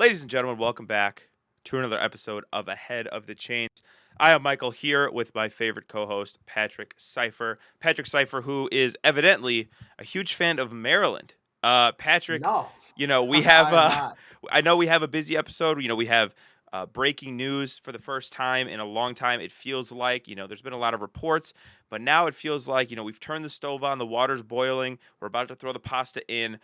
Ladies and gentlemen, welcome back to another episode of Ahead of the Chains. I am Michael here with my favorite co-host, Patrick Cipher. Patrick Cipher, who is evidently a huge fan of Maryland. Patrick, No, we have. I am not. I know we have a busy episode. We have breaking news for the first time in a long time. It feels like there's been a lot of reports, but now it feels like we've turned the stove on, the water's boiling. We're about to throw the pasta in.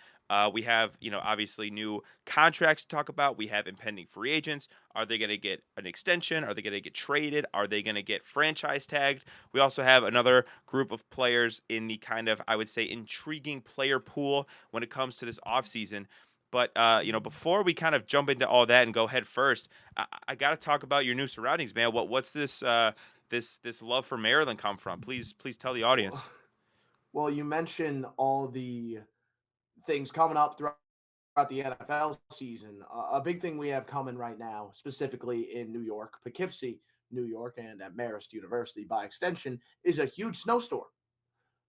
We have, obviously new contracts to talk about. We have impending free agents. Are they going to get an extension? Are they going to get traded? Are they going to get franchise tagged? We also have another group of players in the kind of, I would say, intriguing player pool when it comes to this offseason. But before we kind of jump into all that and go head first, I got to talk about your new surroundings, man. What's this this love for Maryland come from? Please tell the Well, audience. well, you mentioned all the things coming up throughout the NFL season. A big thing we have coming right now, specifically in New York, Poughkeepsie, New York, and at Marist University by extension, is a huge snowstorm.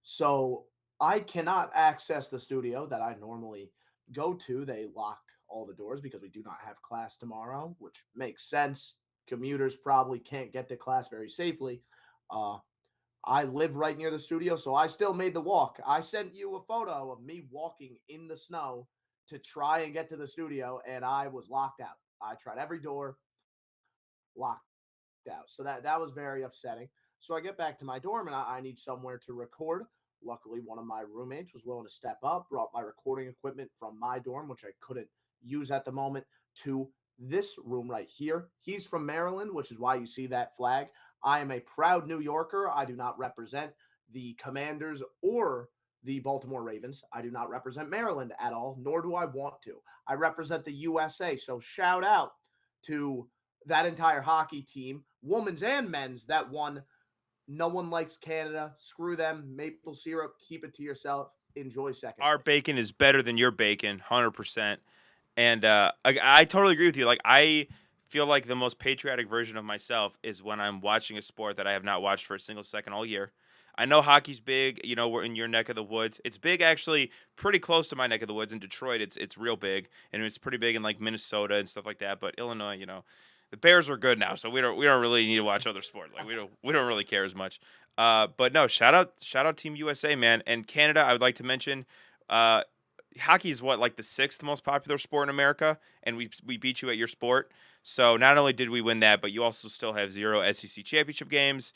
So I cannot access the studio that I normally go to. They locked all the doors because we do not have class tomorrow, which makes sense. Commuters probably can't get to class very safely. Uh, I live right near the studio, so I still made the walk. I sent you a photo of me walking in the snow to try and get to the studio, and I was locked out. I tried every door, locked out. So that was very upsetting. So I get back to my dorm and I need somewhere to record. Luckily, one of my roommates was willing to step up, brought my recording equipment from my dorm, which I couldn't use at the moment, to this room right here. He's from Maryland, which is why you see that flag. I am a proud New Yorker. I do not represent the Commanders or the Baltimore Ravens. I do not represent Maryland at all, nor do I want to. I represent the USA. So shout out to that entire hockey team, women's and men's, that won. No one likes Canada. Screw them. Maple syrup. Keep it to yourself. Enjoy second Our place. bacon is better than your bacon, 100%. And I totally agree with you. Like, I feel like the most patriotic version of myself is when I'm watching a sport that I have not watched for a single second all year. I know hockey's big. We're in your neck of the woods. It's big, actually, pretty close to my neck of the woods in Detroit. It's real big, and it's pretty big in like Minnesota and stuff like that. But Illinois, the Bears are good now, so we don't really need to watch other sports. Like we don't really care as much. But no, shout out Team USA, man, and Canada. I would like to mention. Uh, Hockey is what, like the sixth most popular sport in America, and we beat you at your sport. So not only did we win that, but you also still have 0 SEC championship games.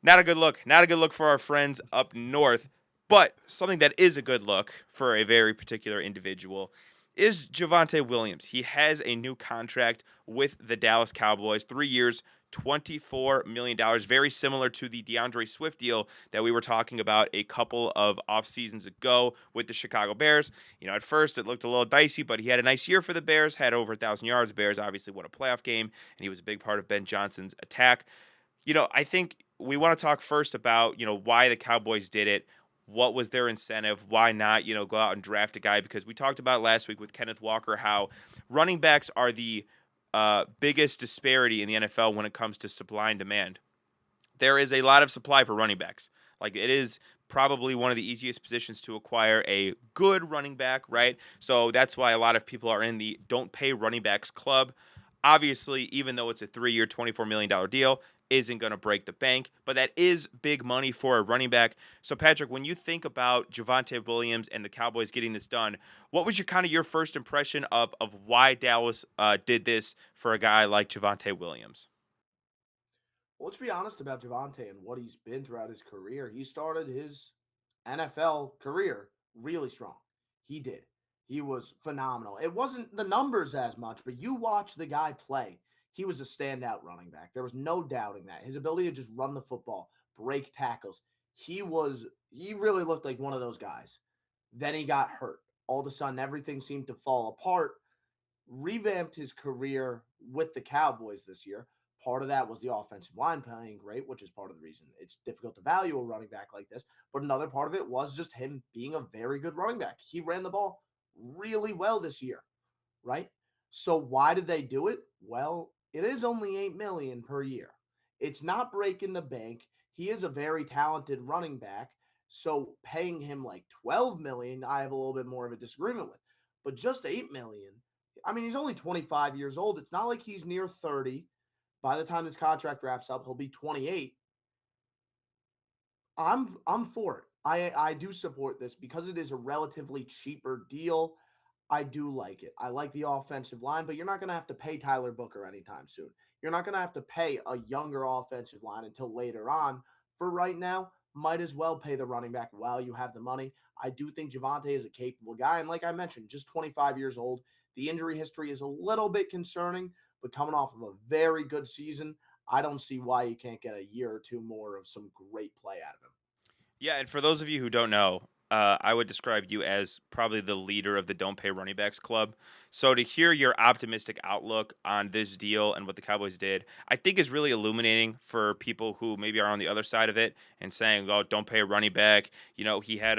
Not a good look. Not a good look for our friends up north. But something that is a good look for a very particular individual is Javonte Williams. He has a new contract with the Dallas Cowboys, 3 years, $24 million, very similar to the DeAndre Swift deal that we were talking about a couple of off seasons ago with the Chicago Bears. At first it looked a little dicey, but he had a nice year for the Bears, had over 1,000 yards. Bears obviously won a playoff game, and he was a big part of Ben Johnson's attack. I think we want to talk first about, why the Cowboys did it. What was their incentive? Why not, go out and draft a guy? Because we talked about last week with Kenneth Walker how running backs are the biggest disparity in the NFL when it comes to supply and demand. There is a lot of supply for running backs. Like, it is probably one of the easiest positions to acquire a good running back, right? So that's why a lot of people are in the don't pay running backs club. Obviously, even though it's a 3 year, $24 million deal, isn't going to break the bank, but that is big money for a running back. So, Patrick, when you think about Javonte Williams and the Cowboys getting this done, what was your first impression of why Dallas did this for a guy like Javonte Williams? Well, let's be honest about Javante and what he's been throughout his career. He started his NFL career really strong. He did. He was phenomenal. It wasn't the numbers as much, but you watch the guy play. He was a standout running back. There was no doubting that. His ability to just run the football, break tackles. He really looked like one of those guys. Then he got hurt. All of a sudden, everything seemed to fall apart. Revamped his career with the Cowboys this year. Part of that was the offensive line playing great, which is part of the reason it's difficult to value a running back like this. But another part of it was just him being a very good running back. He ran the ball really well this year, right? So why did they do it? Well, it is only 8 million per year. It's not breaking the bank. He is a very talented running back. So paying him like 12 million, I have a little bit more of a disagreement with. But just 8 million, I mean, he's only 25 years old. It's not like he's near 30. By the time this contract wraps up, he'll be 28. I'm for it. I do support this because it is a relatively cheaper deal. I do like it. I like the offensive line, but you're not going to have to pay Tyler Booker anytime soon. You're not going to have to pay a younger offensive line until later on. For right now, might as well pay the running back while you have the money. I do think Javonte is a capable guy, and like I mentioned, just 25 years old. The injury history is a little bit concerning, but coming off of a very good season, I don't see why you can't get a year or two more of some great play out of him. Yeah, and for those of you who don't know, I would describe you as probably the leader of the Don't Pay Running Backs Club. So to hear your optimistic outlook on this deal and what the Cowboys did, I think is really illuminating for people who maybe are on the other side of it and saying, "Oh, don't pay a running back." He had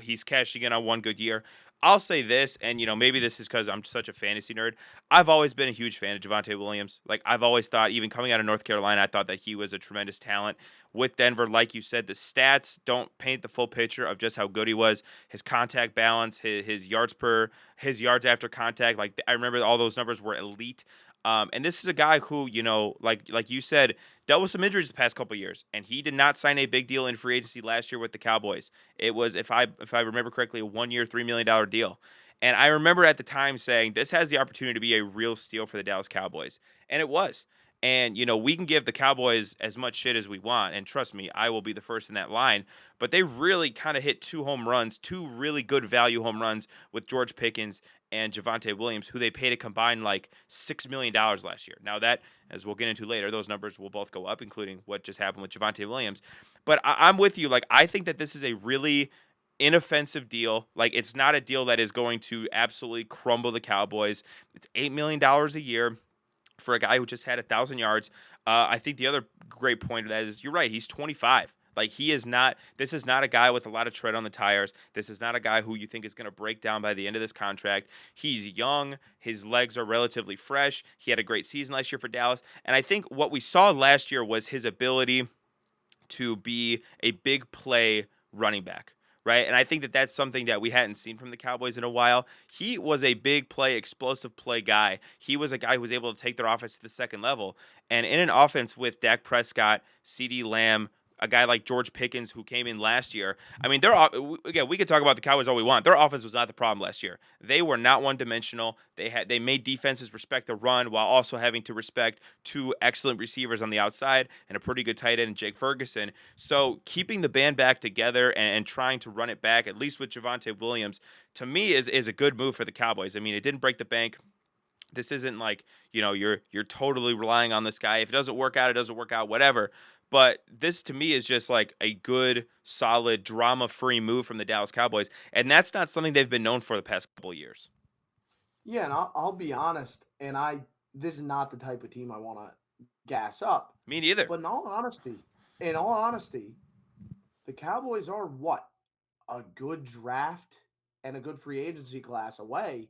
he's cashing in on one good year. I'll say this, and maybe this is because I'm such a fantasy nerd. I've always been a huge fan of Javonte Williams. Like I've always thought, even coming out of North Carolina, I thought that he was a tremendous talent with Denver. Like you said, the stats don't paint the full picture of just how good he was. His contact balance, his yards after contact. Like I remember all those numbers were elite. And this is a guy who, like you said, dealt with some injuries the past couple of years, and he did not sign a big deal in free agency last year with the Cowboys. It was, if I remember correctly, a 1 year, $3 million deal. And I remember at the time saying this has the opportunity to be a real steal for the Dallas Cowboys, and it was. And, we can give the Cowboys as much shit as we want. And trust me, I will be the first in that line. But they really kind of hit two home runs, two really good value home runs with George Pickens and Javonte Williams, who they paid a combined like $6 million last year. Now, that, as we'll get into later, those numbers will both go up, including what just happened with Javonte Williams. But I'm with you. Like, I think that this is a really inoffensive deal. Like, it's not a deal that is going to absolutely crumble the Cowboys. It's $8 million a year for a guy who just had 1,000 yards. I think the other great point of that is you're right. He's 25. Like he is not. This is not a guy with a lot of tread on the tires. This is not a guy who you think is going to break down by the end of this contract. He's young. His legs are relatively fresh. He had a great season last year for Dallas, and I think what we saw last year was his ability to be a big play running back, right? And I think that that's something that we hadn't seen from the Cowboys in a while. He was a big play, explosive play guy. He was a guy who was able to take their offense to the second level. And in an offense with Dak Prescott, CeeDee Lamb, a guy like George Pickens who came in last year. I mean, again, we could talk about the Cowboys all we want. Their offense was not the problem last year. They were not one-dimensional. They made defenses respect the run while also having to respect two excellent receivers on the outside and a pretty good tight end, Jake Ferguson. So keeping the band back together and trying to run it back, at least with Javonte Williams, to me is a good move for the Cowboys. I mean, it didn't break the bank. This isn't like, you're totally relying on this guy. If it doesn't work out, it doesn't work out, whatever. But this to me is just like a good, solid, drama-free move from the Dallas Cowboys, and that's not something they've been known for the past couple of years. Yeah, and I'll be honest, and this is not the type of team I want to gas up. Me neither. But in all honesty, the Cowboys are what? A good draft and a good free agency class away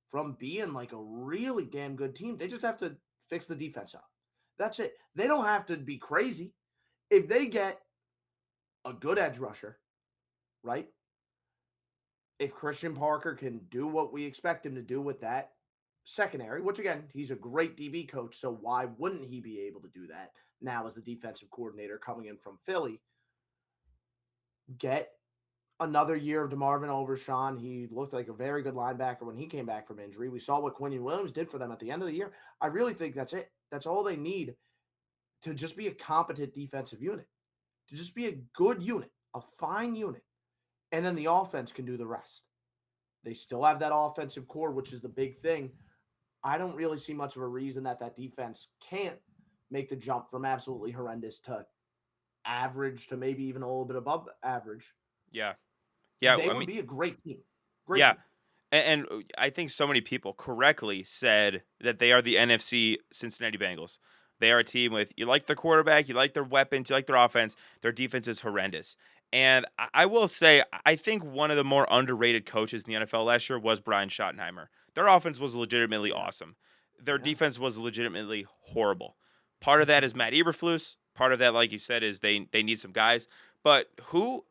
from being like a really damn good team. They just have to fix the defense up. That's it. They don't have to be crazy. If they get a good edge rusher, right? If Christian Parker can do what we expect him to do with that secondary, which again, he's a great DB coach, so why wouldn't he be able to do that now as the defensive coordinator coming in from Philly? Get another year of DeMarvin Overshawn. He looked like a very good linebacker when he came back from injury. We saw what Quinion Williams did for them at the end of the year. I really think that's it. That's all they need to just be a competent defensive unit, to just be a good unit, a fine unit. And then the offense can do the rest. They still have that offensive core, which is the big thing. I don't really see much of a reason that defense can't make the jump from absolutely horrendous to average to maybe even a little bit above average. Yeah. Yeah, They I would mean, be a great team. Great yeah. team. And I think so many people correctly said that they are the NFC Cincinnati Bengals. They are a team with, you like their quarterback, you like their weapons, you like their offense. Their defense is horrendous. And I will say, I think one of the more underrated coaches in the NFL last year was Brian Schottenheimer. Their offense was legitimately Yeah. awesome. Their Yeah. defense was legitimately horrible. Part of that is Matt Eberflus. Part of that, like you said, is they need some guys. But who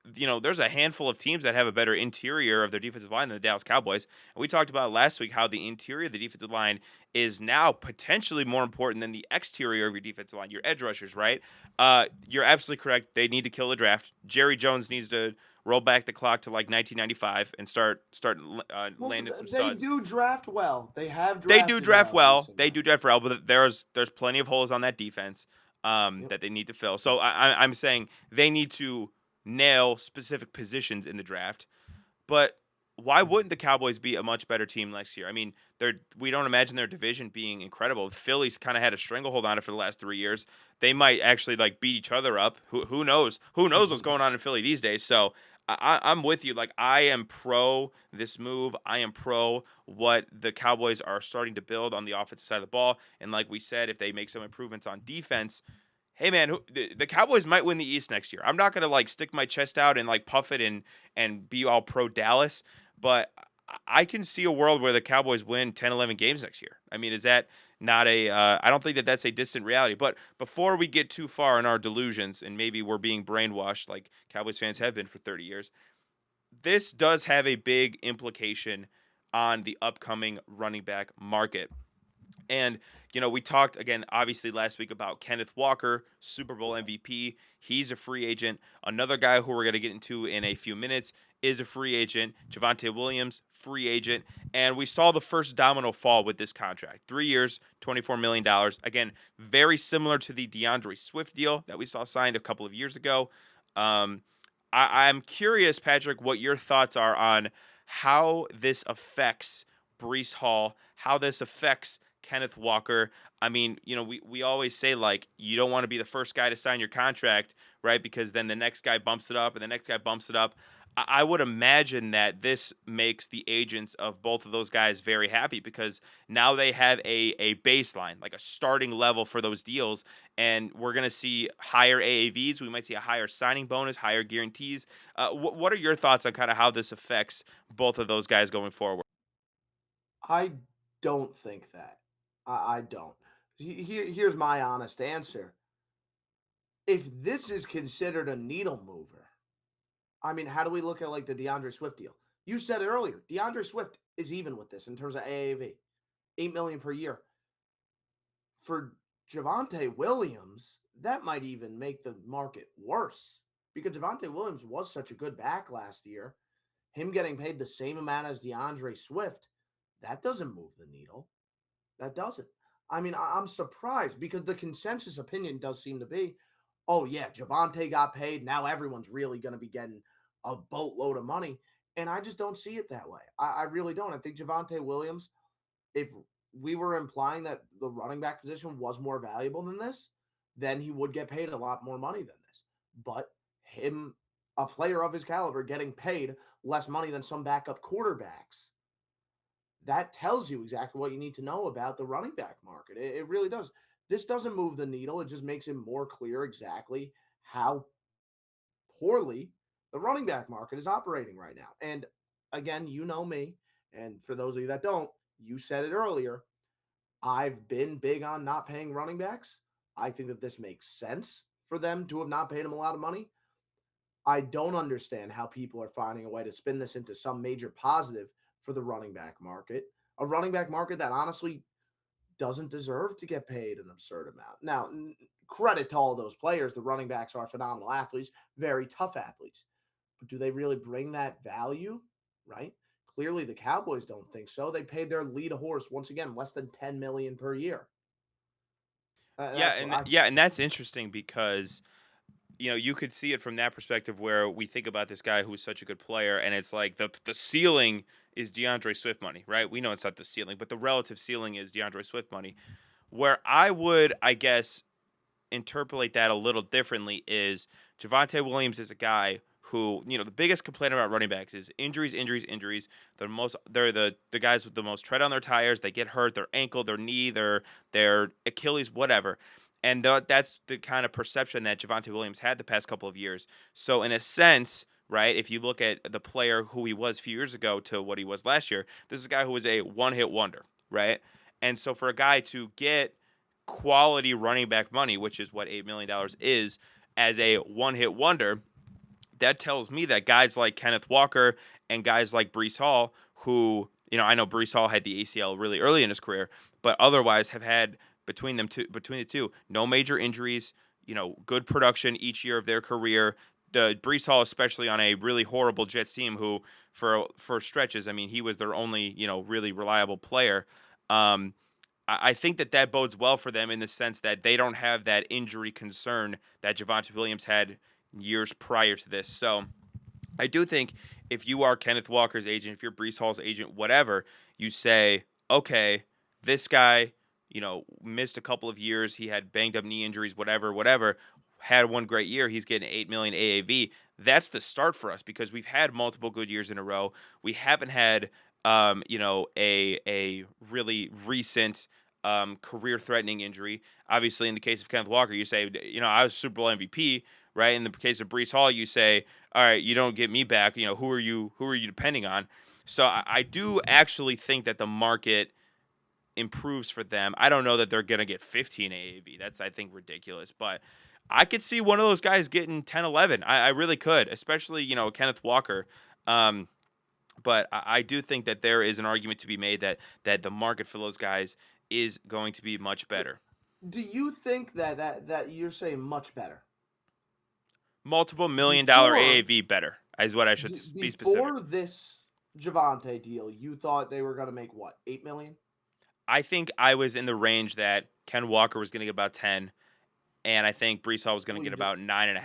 there's a handful of teams that have a better interior of their defensive line than the Dallas Cowboys. And we talked about last week how the interior of the defensive line is now potentially more important than the exterior of your defensive line, your edge rushers, right? You're absolutely correct. They need to kill the draft. Jerry Jones needs to roll back the clock to like 1995 and start Well, landing some they studs. do draft well. They have They do drafted draft well well. They recently. do draft well, but there's plenty of holes on that defense Yep. that they need to fill. So I'm saying they need to nail specific positions in the draft. But why Mhm. wouldn't the Cowboys be a much better team next year? I mean, we don't imagine their division being incredible. Philly's kind of had a stranglehold on it for the last 3 years. They might actually like beat each other up. Who knows? Who knows what's going on in Philly these days? So I'm with you. Like I am pro this move. I am pro what the Cowboys are starting to build on the offensive side of the ball. And like we said, if they make some improvements on defense, hey man, the Cowboys might win the East next year. I'm not gonna like stick my chest out and like puff it and be all pro Dallas, but I can see a world where the Cowboys win 10, 11 games next year. I mean, is that not a? I don't think that that's a distant reality. But before we get too far in our delusions, and maybe we're being brainwashed like Cowboys fans have been for 30 years, this does have a big implication on the upcoming running back market. And, we talked again, obviously, last week about Kenneth Walker, Super Bowl MVP. He's a free agent. Another guy who we're going to get into in a few minutes is a free agent. Javonte Williams, free agent. And we saw the first domino fall with this contract. 3 years, $24 million. Again, very similar to the DeAndre Swift deal that we saw signed a couple of years ago. Um, I'm curious, Patrick, what your thoughts are on how this affects Brees Hall, how this affects Kenneth Walker. I mean, we always say like you don't want to be the first guy to sign your contract, right? Because then the next guy bumps it up and the next guy bumps it up. I would imagine that this makes the agents of both of those guys very happy because now they have a baseline, like a starting level for those deals. And we're going to see higher AAVs. We might see a higher signing bonus, higher guarantees. What are your thoughts on kind of how this affects both of those guys going forward? I don't think that. I don't. Here's my honest answer. If this is considered a needle mover, I mean, how do we look at like the DeAndre Swift deal? You said it earlier. DeAndre Swift is even with this in terms of AAV, 8 million per year. For Javonte Williams, that might even make the market worse because Javonte Williams was such a good back last year. Him getting paid the same amount as DeAndre Swift, that doesn't move the needle. That doesn't. I mean, I'm surprised because the consensus opinion does seem to be, oh yeah, Javante got paid. Now everyone's really going to be getting a boatload of money, and I just don't see it that way. I really don't. I think Javante Williams, if we were implying that the running back position was more valuable than this, then he would get paid a lot more money than this. But him, a player of his caliber, getting paid less money than some backup quarterbacks, that tells you exactly what you need to know about the running back market. It really does. This doesn't move the needle. It just makes it more clear exactly how poorly the running back market is operating right now. And again, you know me. And for those of you that don't, you said it earlier. I've been big on not paying running backs. I think that this makes sense for them to have not paid him a lot of money. I don't understand how people are finding a way to spin this into some major positive for the running back market. A running back market that honestly doesn't deserve to get paid an absurd amount. Now, credit to all those players. The running backs are phenomenal athletes, very tough athletes. But do they really bring that value? Right? Clearly, the Cowboys don't think so. They paid their lead horse once again less than 10 million per year. Yeah, That's what and I yeah, think. and that's interesting because you could see it from that perspective where we think about this guy who's such a good player, and it's like the ceiling is DeAndre Swift money, right? We know it's not the ceiling, but the relative ceiling is DeAndre Swift money. Where I would, I guess, interpolate that a little differently is Javonte Williams is a guy who, the biggest complaint about running backs is injuries, injuries, injuries. They're the guys with the most tread on their tires. They get hurt, their ankle, their knee, their Achilles, whatever. And that's the kind of perception that Javonte Williams had the past couple of years. So in a sense, right, if you look at the player who he was a few years ago to what he was last year, this is a guy who was a one-hit wonder, right? And so for a guy to get quality running back money, which is what $8 million is, as a one hit wonder, that tells me that guys like Kenneth Walker and guys like Breece Hall, who, I know Breece Hall had the ACL really early in his career, but otherwise have had between the two, no major injuries, good production each year of their career. The Breece Hall, especially on a really horrible Jets team, who for stretches, I mean, he was their only, really reliable player. Um, I think that bodes well for them in the sense that they don't have that injury concern that Javonte Williams had years prior to this. So I do think if you are Kenneth Walker's agent, if you're Breece Hall's agent, whatever, you say, okay, this guy, missed a couple of years. He had banged up knee injuries, whatever. Had one great year. He's getting 8 million AAV. That's the start for us because we've had multiple good years in a row. We haven't had, a really recent career-threatening injury. Obviously, in the case of Kenneth Walker, you say, I was Super Bowl MVP, right? In the case of Breece Hall, you say, all right, you don't get me back. Who are you depending on? So I do actually think that the market improves for them. I don't know that they're going to get 15 AAV. That's, I think, ridiculous. But I could see one of those guys getting 10, 11. I really could, especially, Kenneth Walker. But I do think that there is an argument to be made that the market for those guys is going to be much better. Do you think that you're saying much better? Multiple $1 million Before AAV better is what I should be specific. before this Javonte deal, you thought they were going to make what, 8 million? I think I was in the range that Ken Walker was going to get about 10, and I think Breece Hall was going to get about 9.5.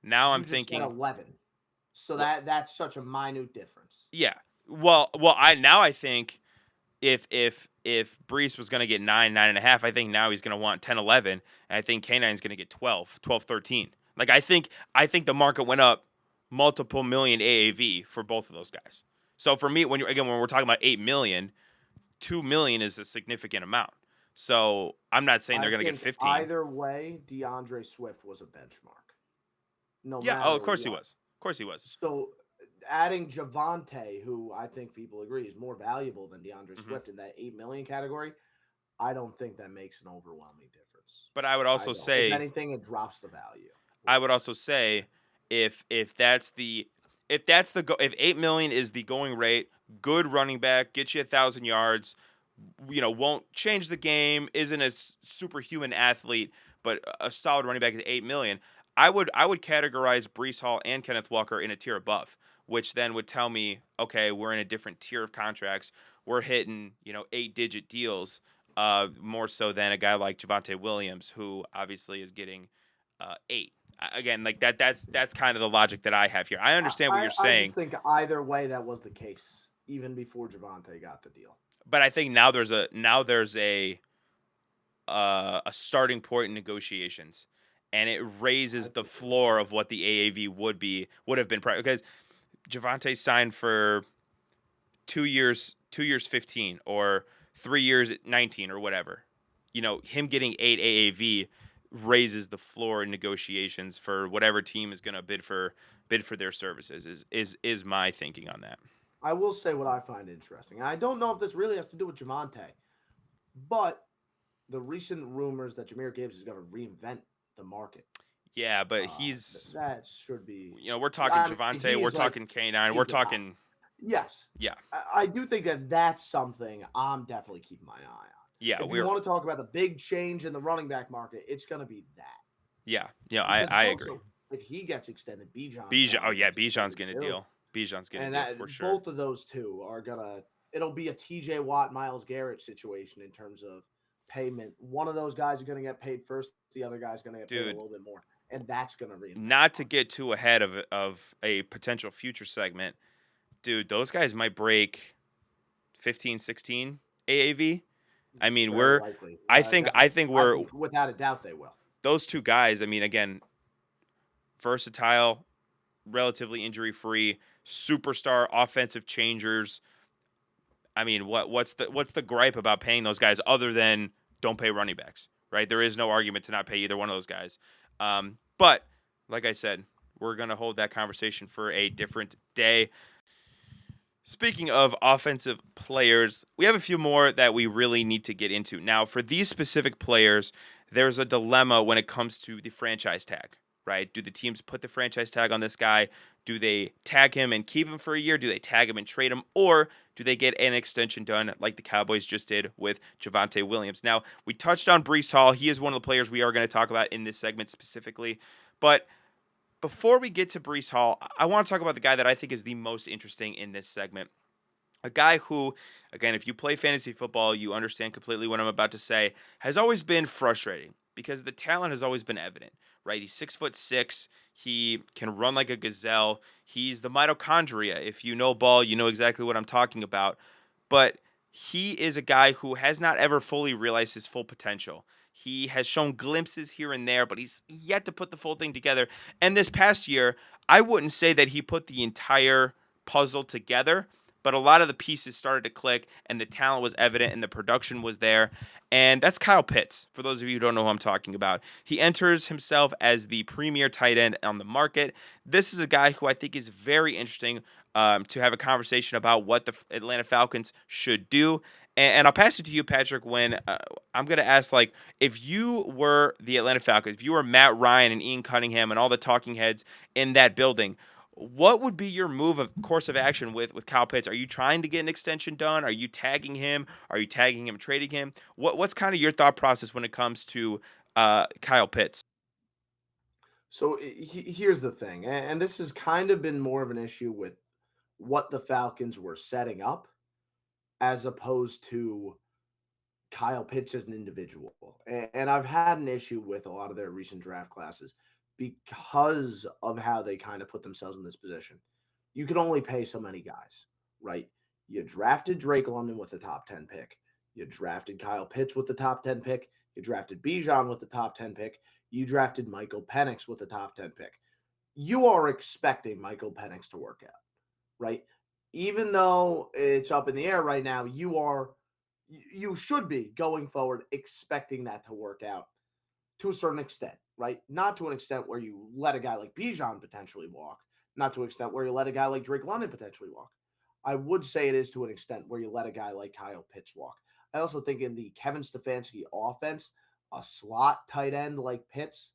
Now I'm You just said thinking 11. So well, that's such a minute difference. yeah. I think if Breece was going to get 9.5, I think now he's going to want 10, 11, and I think K9's going to get 12, 13. Like I think the market went up multiple million AAV for both of those guys. So for me, when we're talking about 8 million, 2 million is a significant amount. So I'm not saying they're going to get 15. Either way, DeAndre Swift was a benchmark. No Yeah. matter Oh, of course he what. was. Of course he was. So adding Javonte, who I think people agree is more valuable than DeAndre Mm-hmm. Swift in that 8 million category, I don't think that makes an overwhelming difference. But I would also If say, anything, it drops the value. I would also say, if if 8 million is the going rate, good running back, gets you 1,000 yards, won't change the game, isn't a superhuman athlete, but a solid running back is 8 million. I would categorize Breece Hall and Kenneth Walker in a tier above, which then would tell me, okay, we're in a different tier of contracts. We're hitting, 8-digit deals, more so than a guy like Javonte Williams, who obviously is getting 8. Again, like that's kind of the logic that I have here. I understand what you're I saying, just think either way that was the case, even before Javonte got the deal. but I think now there's a starting point in negotiations, and it raises the floor of what the AAV would have been because Javonte signed for 2 years, 15, or 3 years at 19 or whatever. Him getting 8 AAV raises the floor in negotiations for whatever team is going to bid for their services. Is my thinking on that. I will say what I find interesting. And I don't know if this really has to do with Javonte, but the recent rumors that Jahmyr Gibbs is going to reinvent the market. Yeah, but that should be. We're talking Javonte, we're talking K9, we're talking. Yes. Yeah. I do think that that's something I'm definitely keeping my eye on. Yeah, if we want to talk about the big change in the running back market, it's going to be that. Yeah, I agree. If he gets extended, Bijan's getting a deal. Bijan's getting a deal for sure. Both of those two are gonna. It'll be a TJ Watt, Myles Garrett situation in terms of payment. One of those guys is going to get paid first. The other guy's going to get paid a little bit more, and that's going to reinvent. Not to get too ahead of a potential future segment, dude. Those guys might break 15, 16 AAV. I mean, I think we're without a doubt they will. Those two guys. I mean, again, versatile, relatively injury-free, superstar offensive changers. I mean, what's the gripe about paying those guys other than don't pay running backs, right? There is no argument to not pay either one of those guys. But like I said, we're going to hold that conversation for a different day. Speaking of offensive players, we have a few more that we really need to get into. Now, for these specific players, there's a dilemma when it comes to the franchise tag, right? Do the teams put the franchise tag on this guy? Do they tag him and keep him for a year? Do they tag him and trade him? Or do they get an extension done like the Cowboys just did with Javonte Williams? Now, we touched on Breece Hall. He is one of the players we are going to talk about in this segment specifically. But before we get to Breece Hall, I want to talk about the guy that I think is the most interesting in this segment. A guy who, again, if you play fantasy football, you understand completely what I'm about to say, has always been frustrating because the talent has always been evident, right? He's 6'6". He can run like a gazelle. He's the mitochondria. If you know ball, you know exactly what I'm talking about. But he is a guy who has not ever fully realized his full potential. He has shown glimpses here and there, but he's yet to put the full thing together. And this past year, I wouldn't say that he put the entire puzzle together, but a lot of the pieces started to click and the talent was evident and the production was there. And that's Kyle Pitts, for those of you who don't know who I'm talking about. He enters himself as the premier tight end on the market. This is a guy who I think is very interesting to have a conversation about what the Atlanta Falcons should do. And I'll pass it to you, Patrick, when I'm going to ask, like, if you were the Atlanta Falcons, if you were Matt Ryan and Ian Cunningham and all the talking heads in that building, what would be your course of action with Kyle Pitts? Are you trying to get an extension done? Are you tagging him? Are you tagging him, trading him? What's kind of your thought process when it comes to Kyle Pitts? So here's the thing, and this has kind of been more of an issue with what the Falcons were setting up as opposed to Kyle Pitts as an individual. And I've had an issue with a lot of their recent draft classes because of how they kind of put themselves in this position. You can only pay so many guys, right? You drafted Drake London with the top 10 pick. You drafted Kyle Pitts with the top 10 pick. You drafted Bijan with the top 10 pick. You drafted Michael Penix with the top 10 pick. You are expecting Michael Penix to work out, right? Even though it's up in the air right now, you should be going forward expecting that to work out to a certain extent, right? Not to an extent where you let a guy like Bijan potentially walk, not to an extent where you let a guy like Drake London potentially walk. I would say it is to an extent where you let a guy like Kyle Pitts walk. I also think in the Kevin Stefanski offense, a slot tight end like Pitts,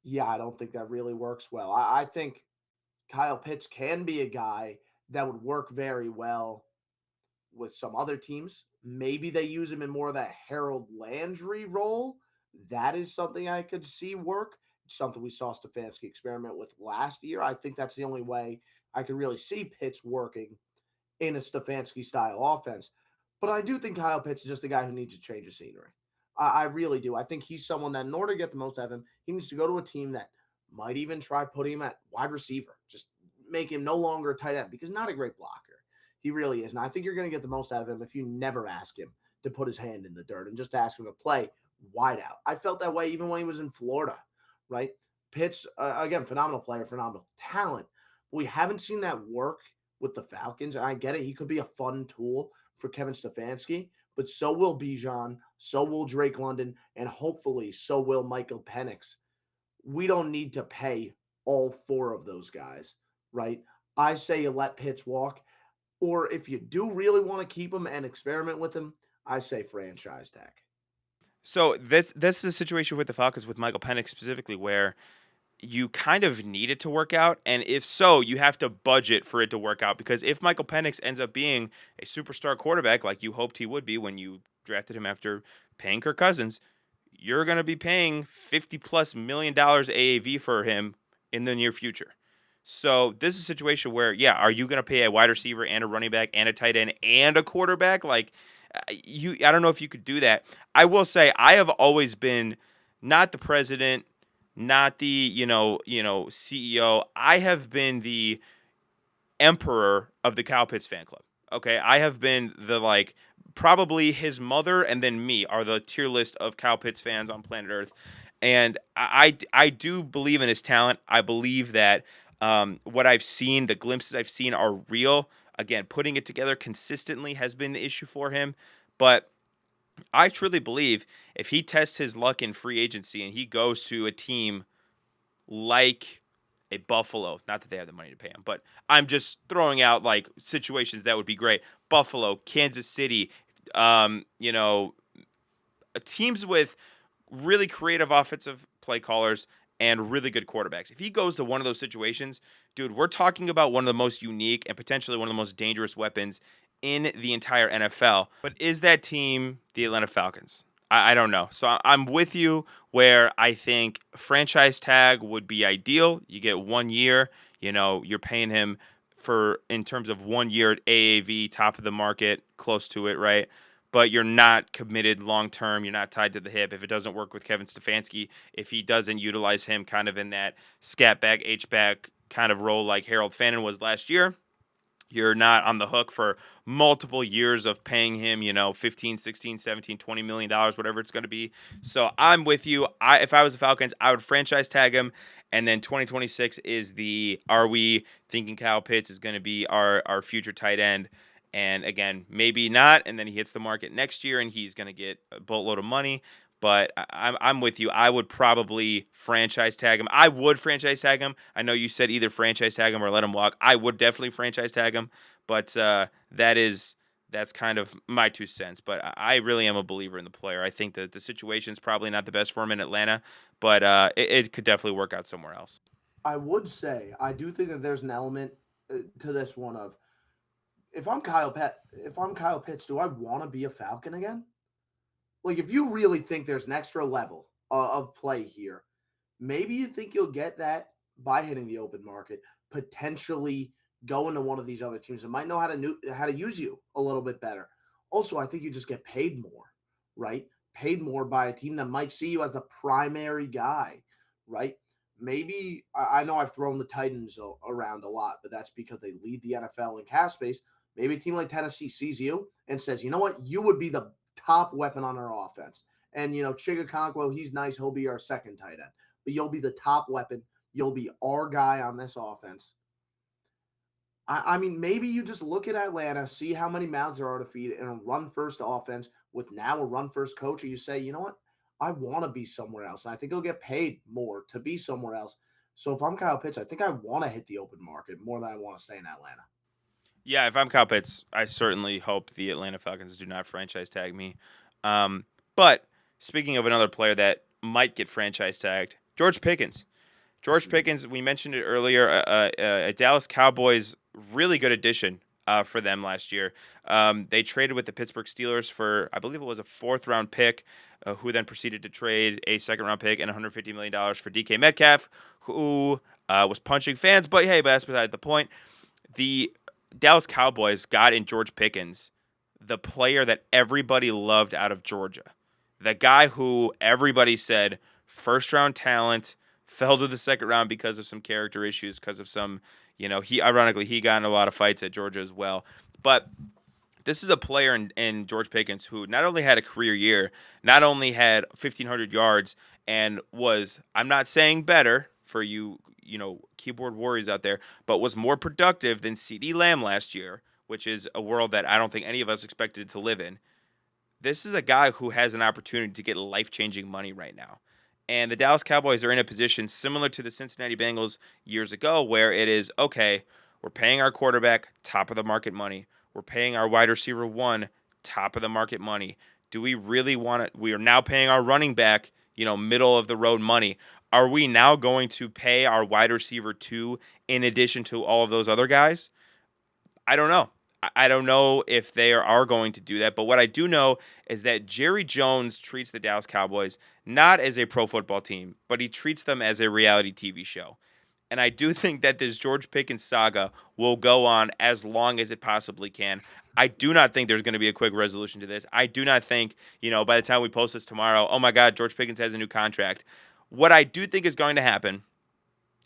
yeah, I don't think that really works well. I think Kyle Pitts can be a guy that would work very well with some other teams. Maybe they use him in more of that Harold Landry role. That is something I could see work. It's something we saw Stefanski experiment with last year. I think that's the only way I could really see Pitts working in a Stefanski style offense. But I do think Kyle Pitts is just a guy who needs to change of scenery. I really do. I think he's someone that, in order to get the most out of him, he needs to go to a team that might even try putting him at wide receiver. Just make him no longer a tight end because not a great blocker. He really is. And I think you're going to get the most out of him if you never ask him to put his hand in the dirt and just ask him to play wide out. I felt that way even when he was in Florida, right? Pitts, again, phenomenal player, phenomenal talent. But we haven't seen that work with the Falcons. And I get it. He could be a fun tool for Kevin Stefanski, but so will Bijan, so will Drake London, and hopefully so will Michael Penix. We don't need to pay all four of those guys, right? I say you let Pitts walk. Or if you do really want to keep him and experiment with him, I say franchise tag. So that's the situation with the Falcons with Michael Penix specifically, where you kind of need it to work out, and if so, you have to budget for it to work out. Because if Michael Penix ends up being a superstar quarterback like you hoped he would be when you drafted him after paying Kirk Cousins, you're going to be paying $50+ million AAV for him in the near future. So this is a situation where, yeah, are you going to pay a wide receiver and a running back and a tight end and a quarterback? Like, I don't know if you could do that. I will say I have always been not the president, not the CEO. I have been the emperor of the Kyle Pitts fan club. Okay, I have been the like probably his mother and then me are the tier list of Kyle Pitts fans on planet Earth, and I do believe in his talent. I believe that what I've seen, the glimpses I've seen, are real. Again, putting it together consistently has been the issue for him, but I truly believe if he tests his luck in free agency and he goes to a team like a Buffalo, not that they have the money to pay him, but I'm just throwing out like situations that would be great. Buffalo, Kansas City, you know, teams with really creative offensive play callers and really good quarterbacks. If he goes to one of those situations, dude, we're talking about one of the most unique and potentially one of the most dangerous weapons in the entire NFL. But is that team the Atlanta Falcons? I don't know. So I'm with you where I think franchise tag would be ideal. You get 1 year, you're paying him for in terms of 1 year AAV, top of the market, close to it, right? But you're not committed long term. You're not tied to the hip. If it doesn't work with Kevin Stefanski, if he doesn't utilize him kind of in that scat back, H back kind of role like Harold Fannin was last year, you're not on the hook for multiple years of paying him, 15, 16, 17, $20 million, whatever it's going to be. So I'm with you. If I was the Falcons, I would franchise tag him. And then 2026 is are we thinking Kyle Pitts is going to be our future tight end? And again, maybe not. And then he hits the market next year and he's going to get a boatload of money. But I'm with you. I would probably franchise tag him. I would franchise tag him. I know you said either franchise tag him or let him walk. I would definitely franchise tag him. But that's kind of my 2 cents. But I really am a believer in the player. I think that the situation's probably not the best for him in Atlanta, but it could definitely work out somewhere else. I would say I do think that there's an element to this one of if I'm Kyle Pitts, do I want to be a Falcon again? Like, if you really think there's an extra level of play here, maybe you think you'll get that by hitting the open market, potentially going to one of these other teams that might know how to use you a little bit better. Also, I think you just get paid more, right? Paid more by a team that might see you as the primary guy, right? Maybe I know I've thrown the Titans around a lot, but that's because they lead the NFL in cash space. Maybe a team like Tennessee sees you and says, you know what, you would be the top weapon on our offense. And Chigakonkwo, he's nice. He'll be our second tight end, but you'll be the top weapon. You'll be our guy on this offense. I mean, maybe you just look at Atlanta, see how many mouths there are to feed, and a run first offense with now a run first coach, and you say, you know what, I want to be somewhere else, and I think he'll get paid more to be somewhere else. So if I'm Kyle Pitts, I think I want to hit the open market more than I want to stay in Atlanta. Yeah, if I'm Kyle Pitts, I certainly hope the Atlanta Falcons do not franchise tag me. But speaking of another player that might get franchise tagged, George Pickens. George Pickens, we mentioned it earlier, a Dallas Cowboys really good addition for them last year. They traded with the Pittsburgh Steelers for, I believe it was a fourth-round pick, who then proceeded to trade a second-round pick and $150 million for DK Metcalf, who was punching fans. But hey, that's beside the point. The Dallas Cowboys got in George Pickens, the player that everybody loved out of Georgia. The guy who everybody said first-round talent, fell to the second round because of some character issues, because of some, he got in a lot of fights at Georgia as well. But this is a player in George Pickens who not only had a career year, not only had 1,500 yards and was, I'm not saying better for you, keyboard warriors out there, but was more productive than CeeDee Lamb last year, which is a world that I don't think any of us expected to live in. This is a guy who has an opportunity to get life-changing money right now. And the Dallas Cowboys are in a position similar to the Cincinnati Bengals years ago where it is, okay, we're paying our quarterback top of the market money. We're paying our wide receiver one top of the market money. Do we really want it? We are now paying our running back, middle of the road money. Are we now going to pay our wide receiver two in addition to all of those other guys? I don't know. I don't know if they are going to do that, but what I do know is that Jerry Jones treats the Dallas Cowboys not as a pro football team, but he treats them as a reality TV show. And I do think that this George Pickens saga will go on as long as it possibly can. I do not think there's going to be a quick resolution to this. I do not think, by the time we post this tomorrow, oh my God, George Pickens has a new contract. What I do think is going to happen,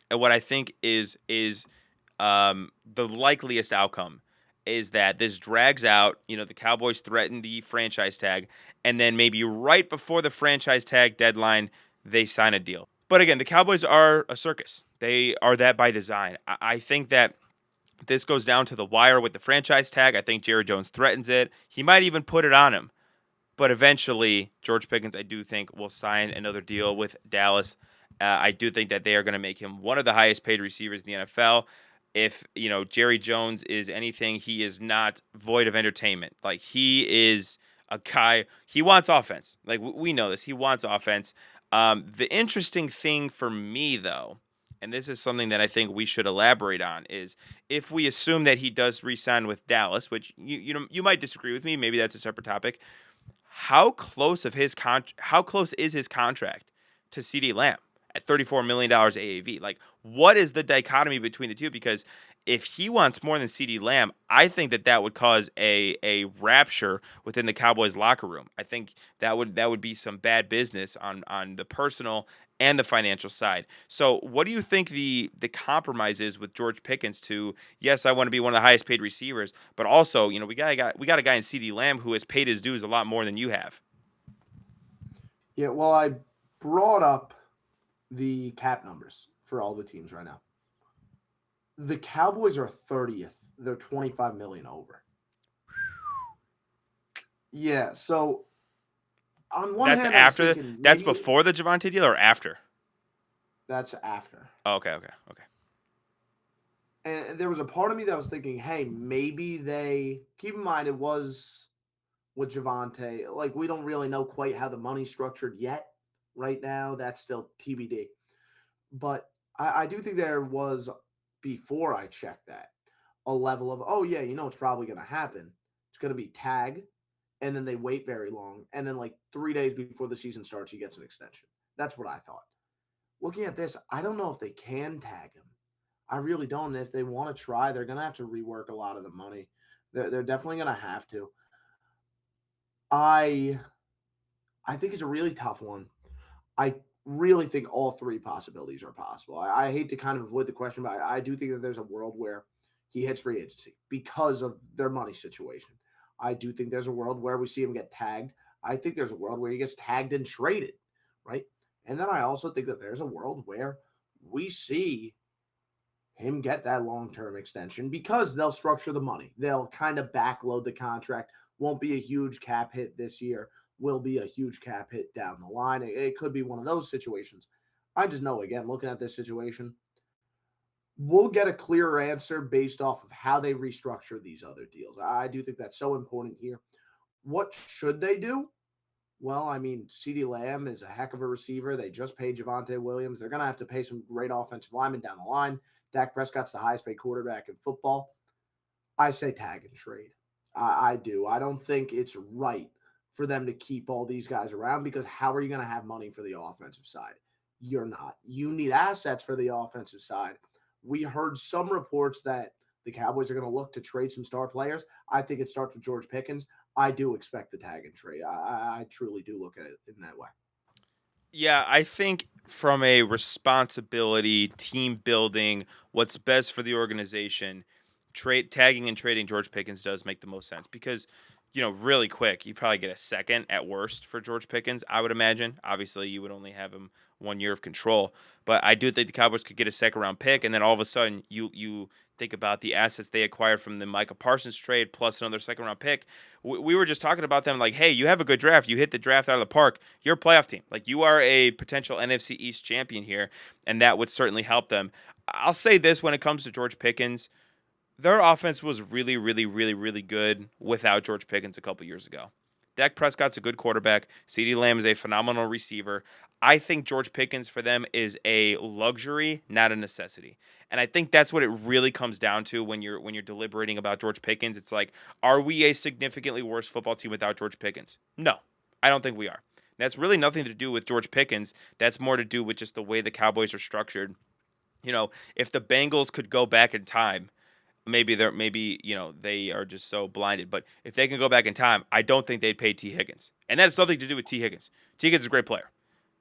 and what I think is the likeliest outcome, is that this drags out. The Cowboys threaten the franchise tag, and then maybe right before the franchise tag deadline, they sign a deal. But again, the Cowboys are a circus. They are that by design. I think that this goes down to the wire with the franchise tag. I think Jerry Jones threatens it. He might even put it on him. But eventually, George Pickens, I do think, will sign another deal with Dallas. I do think that they are going to make him one of the highest paid receivers in the NFL. If, Jerry Jones is anything, he is not void of entertainment. Like, he is a guy, he wants offense. Like, we know this. He wants offense. The interesting thing for me, though, and this is something that I think we should elaborate on, is if we assume that he does re-sign with Dallas, which you might disagree with me, maybe that's a separate topic. How close is his contract to CD Lamb at $34 million AAV? Like, what is the dichotomy between the two? Because if he wants more than CD Lamb, I think that would cause a rapture within the Cowboys locker room. I think that would be some bad business on the personal and the financial side. So, what do you think the compromise is with George Pickens to, yes, I want to be one of the highest paid receivers, but also, we got a guy in CD Lamb who has paid his dues a lot more than you have. Yeah, well, I brought up the cap numbers for all the teams right now. The Cowboys are 30th. They're 25 million over. Yeah, so on one That's hand, I was after thinking that's maybe before the Javonte deal or after? that's after. Oh, okay. And there was a part of me that was thinking, hey, maybe they keep in mind it was with Javonte. Like, we don't really know quite how the money's structured yet. Right now, that's still TBD. But I do think there was, before I checked that, a level of, oh, yeah, what's probably going to happen? It's going to be tag, and then they wait very long. And then, like, 3 days before the season starts, he gets an extension. That's what I thought. Looking at this, I don't know if they can tag him. I really don't. And if they want to try, they're going to have to rework a lot of the money. They're definitely going to have to. I I think it's a really tough one. I really think all three possibilities are possible. I hate to kind of avoid the question, but I do think that there's a world where he hits free agency because of their money situation. I do think there's a world where we see him get tagged. I think there's a world where he gets tagged and traded, right? And then I also think that there's a world where we see him get that long term extension because they'll structure the money. They'll kind of backload the contract. Won't be a huge cap hit this year, will be a huge cap hit down the line. It could be one of those situations. I just know, again, looking at this situation, we'll get a clearer answer based off of how they restructure these other deals. I do think that's so important here. What should they do? Well, I mean, CeeDee Lamb is a heck of a receiver. They just paid Javonte Williams. They're going to have to pay some great offensive linemen down the line. Dak Prescott's the highest paid quarterback in football. I say tag and trade. I do. I don't think it's right for them to keep all these guys around because how are you going to have money for the offensive side? You're not. You need assets for the offensive side. We heard some reports that the Cowboys are going to look to trade some star players. I think it starts with George Pickens. I do expect the tag and trade. I truly do look at it in that way. Yeah, I think from a responsibility, team building, what's best for the organization, trade tagging and trading George Pickens does make the most sense because, really quick, you probably get a second at worst for George Pickens, I would imagine. Obviously, you would only have him 1 year of control, but I do think the Cowboys could get a second round pick, and then all of a sudden you think about the assets they acquired from the Micah Parsons trade plus another second round pick. We were just talking about them like, hey, you have a good draft. You hit the draft out of the park. You're a playoff team. Like, you are a potential NFC East champion here, and that would certainly help them. I'll say this when it comes to George Pickens. Their offense was really, really, really, really good without George Pickens a couple years ago. Dak Prescott's a good quarterback. CeeDee Lamb is a phenomenal receiver. I think George Pickens for them is a luxury, not a necessity. And I think that's what it really comes down to when you're deliberating about George Pickens. It's like, are we a significantly worse football team without George Pickens? No, I don't think we are. That's really nothing to do with George Pickens. That's more to do with just the way the Cowboys are structured. If the Bengals could go back in time, maybe they are just so blinded. But if they can go back in time, I don't think they'd pay T. Higgins, and that has nothing to do with T. Higgins. T. Higgins is a great player.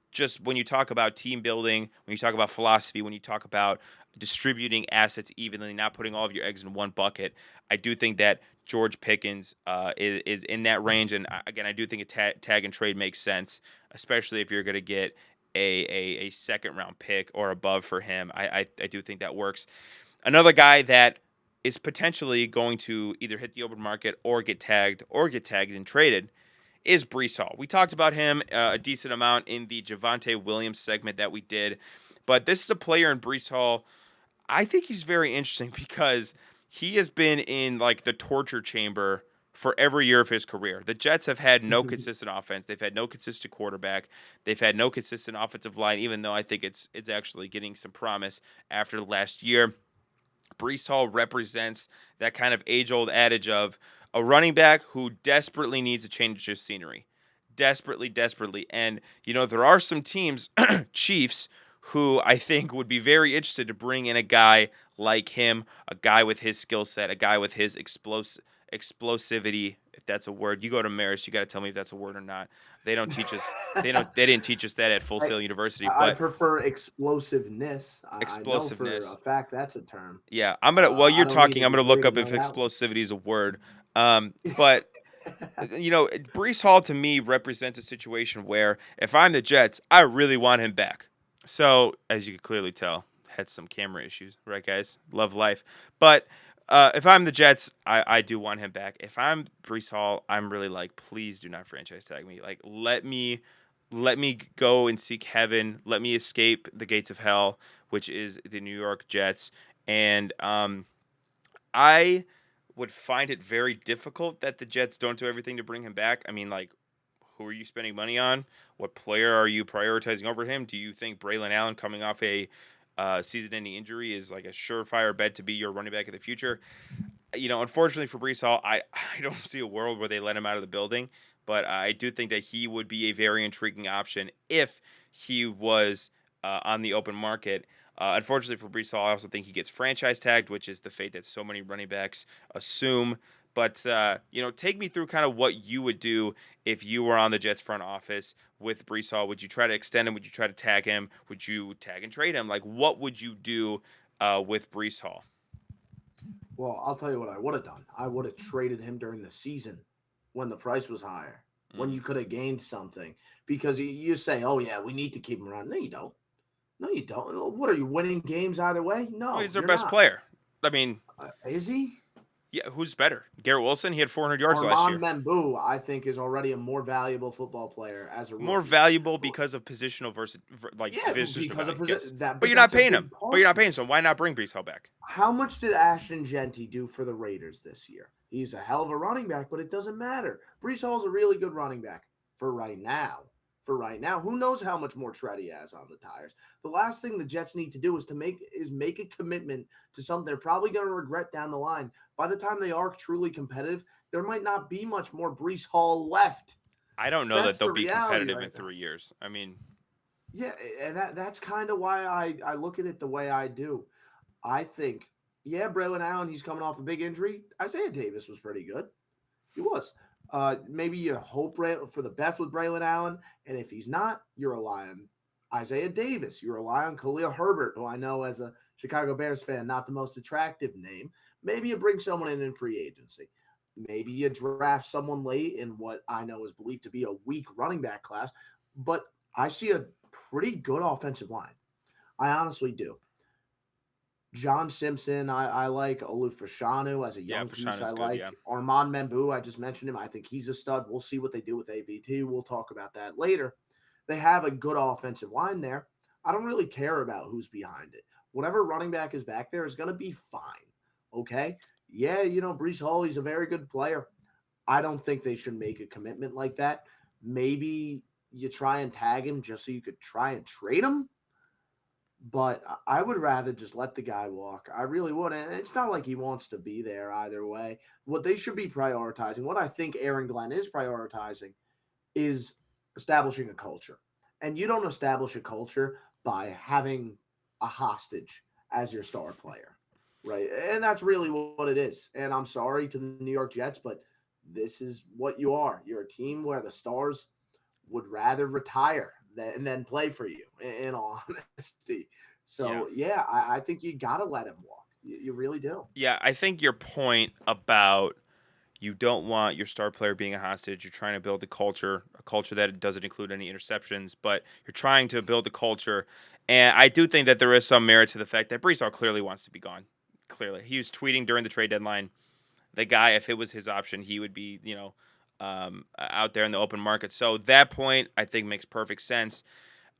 Just when you talk about team building, when you talk about philosophy, when you talk about distributing assets evenly, not putting all of your eggs in one bucket, I do think that George Pickens is in that range. And again, I do think a tag and trade makes sense, especially if you're going to get a second round pick or above for him. I do think that works. Another guy that is potentially going to either hit the open market or get tagged and traded is Brees Hall. We talked about him a decent amount in the Javonte Williams segment that we did, but this is a player in Brees Hall. I think he's very interesting because he has been in like the torture chamber for every year of his career. The Jets have had no consistent offense. They've had no consistent quarterback. They've had no consistent offensive line, even though I think it's actually getting some promise after last year. Brees Hall represents that kind of age-old adage of a running back who desperately needs a change of scenery. Desperately, desperately. And, there are some teams, Chiefs, who I think would be very interested to bring in a guy like him, a guy with his skill set, a guy with his explosivity, if that's a word. You go to Marist, you got to tell me if that's a word or not. They don't teach us. They didn't teach us that at Full I Sail University, I but prefer explosiveness. I know for explosiveness. a fact that's a term. Yeah, while I you're don't need talking, a I'm gonna degree look to up if know that one. explosivity is a word. But Brees Hall to me represents a situation where if I'm the Jets, I really want him back. So as you can clearly tell, had some camera issues, right, guys? Love life. But if I'm the Jets, I do want him back. If I'm Brees Hall, I'm really like, please do not franchise tag me. Like, let me go and seek heaven. Let me escape the gates of hell, which is the New York Jets. And I would find it very difficult that the Jets don't do everything to bring him back. I mean, like, who are you spending money on? What player are you prioritizing over him? Do you think Braylon Allen coming off a season-ending injury is like a surefire bet to be your running back of the future? Unfortunately for Brees Hall, I don't see a world where they let him out of the building, but I do think that he would be a very intriguing option if he was on the open market. Unfortunately for Brees Hall, I also think he gets franchise tagged, which is the fate that so many running backs assume. But take me through kind of what you would do if you were on the Jets front office with Brees Hall. Would you try to extend him? Would you try to tag him? Would you tag and trade him? Like, what would you do with Brees Hall? Well, I'll tell you what I would have done. I would have traded him during the season when the price was higher, when Mm. you could have gained something. Because you say, "Oh yeah, we need to keep him around." No, you don't. No, you don't. What are you winning games either way? Well, No, he's their you're best not. player. I mean, Is he? yeah, who's better? Garrett Wilson, he had 400 yards last Armand year. Membu, I think, is already a more valuable football player as a More rookie. valuable Well, because of positional versus like yeah, positional because of value. Yes, that, but but you're not that's a paying him. big But you're part. not paying him. So why not bring Brees Hall back? How much did Ashton Genty do for the Raiders this year? He's a hell of a running back, but it doesn't matter. Brees Hall's a really good running back for right now. For right now, who knows how much more tread he has on the tires? The last thing the Jets need to do is make a commitment to something they're probably going to regret down the line. By the time they are truly competitive, there might not be much more Brees Hall left. I don't know that That's they'll the be reality competitive in right now. 3 years. I mean, Yeah, and that's kind of why I look at it the way I do. I think, yeah, Braylon Allen, he's coming off a big injury. Isaiah Davis was pretty good. He was. Maybe you hope for the best with Braylon Allen, and if he's not, you rely on Isaiah Davis. You rely on Khalil Herbert, who I know as a Chicago Bears fan, not the most attractive name. Maybe you bring someone in free agency. Maybe you draft someone late in what I know is believed to be a weak running back class, but I see a pretty good offensive line. I honestly do. John Simpson, I like Olu Fashanu as a yeah, young piece. I Fashanu good. Yeah, like Armand Membu. I just mentioned him. I think he's a stud. We'll see what they do with AVT. We'll talk about that later. They have a good offensive line there. I don't really care about who's behind it. Whatever running back is back there is going to be fine. Okay. Yeah, Brees Hall, he's a very good player. I don't think they should make a commitment like that. Maybe you try and tag him just so you could try and trade him, but I would rather just let the guy walk. I really would. And it's not like he wants to be there either way. What they should be prioritizing, what I think Aaron Glenn is prioritizing, is establishing a culture. And you don't establish a culture by having a hostage as your star player, right? And that's really what it is. And I'm sorry to the New York Jets, but this is what you are. You're a team where the stars would rather retire than play for you, in all honesty. yeah, So, yeah, I think you got to let him walk. You really do. yeah. I think your point about you don't want your star player being a hostage. You're trying to build a culture that doesn't include any interceptions, but you're trying to build a culture. And I do think that there is some merit to the fact that Brees Hall clearly wants to be gone. Clearly, he was tweeting during the trade deadline. The guy, if it was his option, he would be, out there in the open market. So that point, I think, makes perfect sense.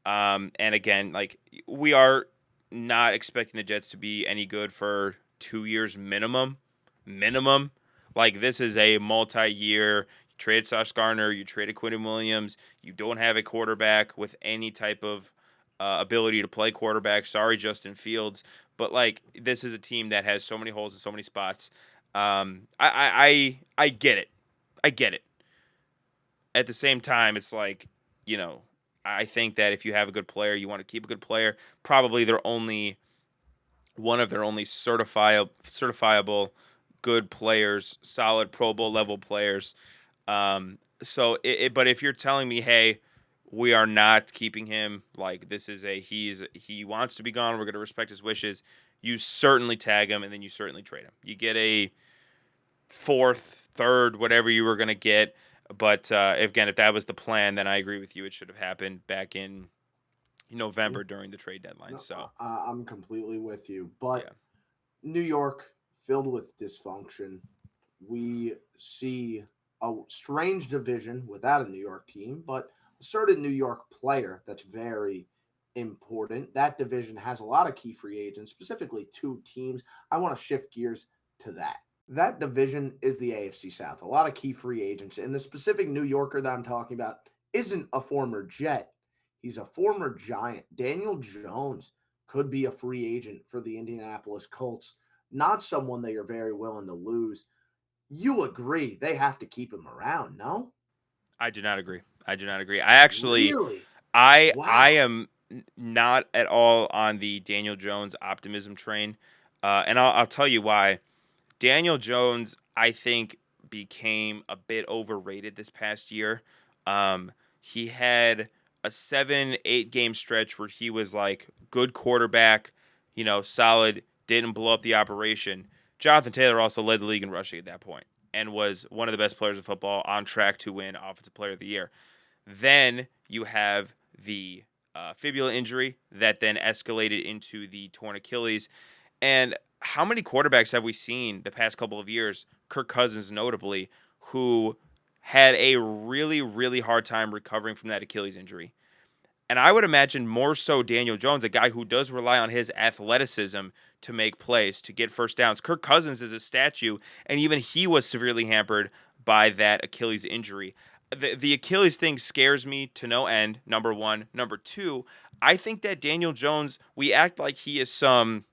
And again, like we are not expecting the Jets to be any good for 2 years minimum. Minimum. Like this is a multi-year. You traded Sauce Gardner, you traded Quinton Williams. You don't have a quarterback with any type of ability to play quarterback. Sorry, Justin Fields, but like this is a team that has so many holes in so many spots. I get it. I get it. At the same time, it's like, you know, I think that if you have a good player, you want to keep a good player. Probably they're only one of their only certifiable good players, solid Pro Bowl level players. But if you're telling me, hey, we are not keeping him, like this is he wants to be gone, we're going to respect his wishes. You certainly tag him, and then you certainly trade him. You get a fourth, third, whatever you were going to get. But again, if that was the plan, then I agree with you. It should have happened back in Yeah. November during the trade deadline. No, So I'm completely with you. yeah, But New York, filled with dysfunction. We see a strange division without a New York team, but a certain New York player that's very important. That division has a lot of key free agents, specifically two teams. I want to shift gears to that. That division is the AFC South. A lot of key free agents. And the specific New Yorker that I'm talking about isn't a former Jet. He's a former Giant. Daniel Jones could be a free agent for the Indianapolis Colts. Not someone that you're very willing to lose. You agree they have to keep him around, no? I do not agree. I do not agree. I actually, Really? I Wow. am not at all on the Daniel Jones optimism train, and I'll tell you why. Daniel Jones, I think, became a bit overrated this past year. He had a 7, 8 game stretch where he was like good quarterback, solid, didn't blow up the operation. Jonathan Taylor also led the league in rushing at that point and was one of the best players in football, on track to win Offensive Player of the Year. Then you have the fibula injury that then escalated into the torn Achilles. And how many quarterbacks have we seen the past couple of years, Kirk Cousins notably, who had a really, really hard time recovering from that Achilles injury? And I would imagine more so Daniel Jones, a guy who does rely on his athleticism to make plays, to get first downs. Kirk Cousins is a statue, and even he was severely hampered by that Achilles injury. The Achilles thing scares me to no end, number one. Number two, I think that Daniel Jones, we act like he is some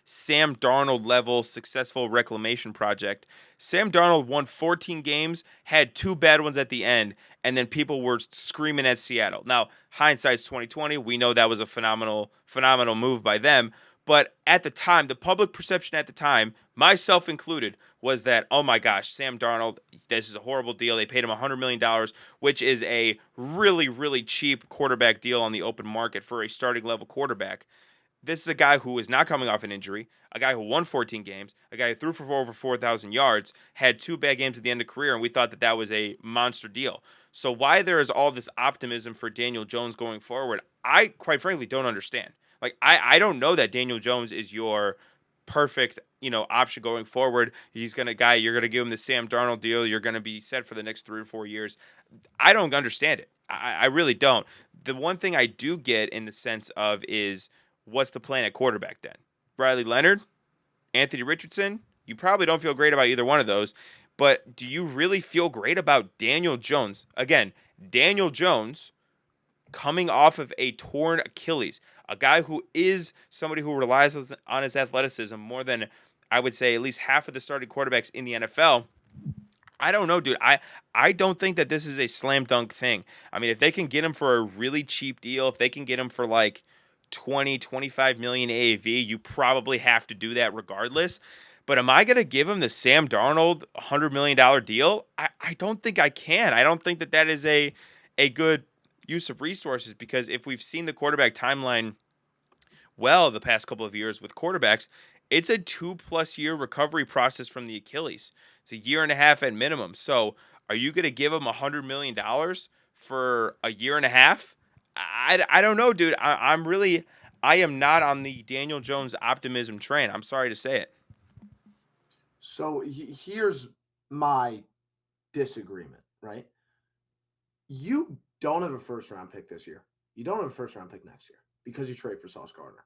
Sam Darnold level successful reclamation project. Sam Darnold won 14 games, had two bad ones at the end, and then people were screaming at Seattle. Now, hindsight's 2020. We know that was a phenomenal move by them. But at the time, the public perception at the time, myself included, was that, oh my gosh, Sam Darnold, this is a horrible deal. They paid him $100 million, which is a really, really cheap quarterback deal on the open market for a starting level quarterback. This is a guy who is not coming off an injury, a guy who won 14 games, a guy who threw for over 4,000 yards, had two bad games at the end of career, and we thought that that was a monster deal. So why there is all this optimism for Daniel Jones going forward, I quite frankly don't understand. Like I don't know that Daniel Jones is your perfect, option going forward. He's gonna guy you're gonna give him the Sam Darnold deal. You're gonna be set for the next 3 or 4 years. I don't understand it. I really don't. The one thing I do get in the sense of is what's the plan at quarterback then? Riley Leonard, Anthony Richardson. You probably don't feel great about either one of those, but do you really feel great about Daniel Jones? Again, Daniel Jones coming off of a torn Achilles, a guy who is somebody who relies on his athleticism more than I would say at least half of the starting quarterbacks in the NFL. I don't know, dude. I don't think that this is a slam dunk thing. I mean, if they can get him for a really cheap deal, if they can get him for like 20, 25 million AAV, you probably have to do that regardless. But am I going to give him the Sam Darnold $100 million deal? I don't think I can. I don't think that that is a good use of resources, because if we've seen the quarterback timeline the past couple of years with quarterbacks, it's a 2+ year recovery process from the Achilles. It's a year and a half at minimum. So are you going to give him $100 million for a year and a half? I don't know, dude. I am not on the Daniel Jones optimism train. I'm sorry to say it. So here's my disagreement, right? You don't have a first round pick this year. You don't have a first round pick next year because you trade for Sauce Gardner.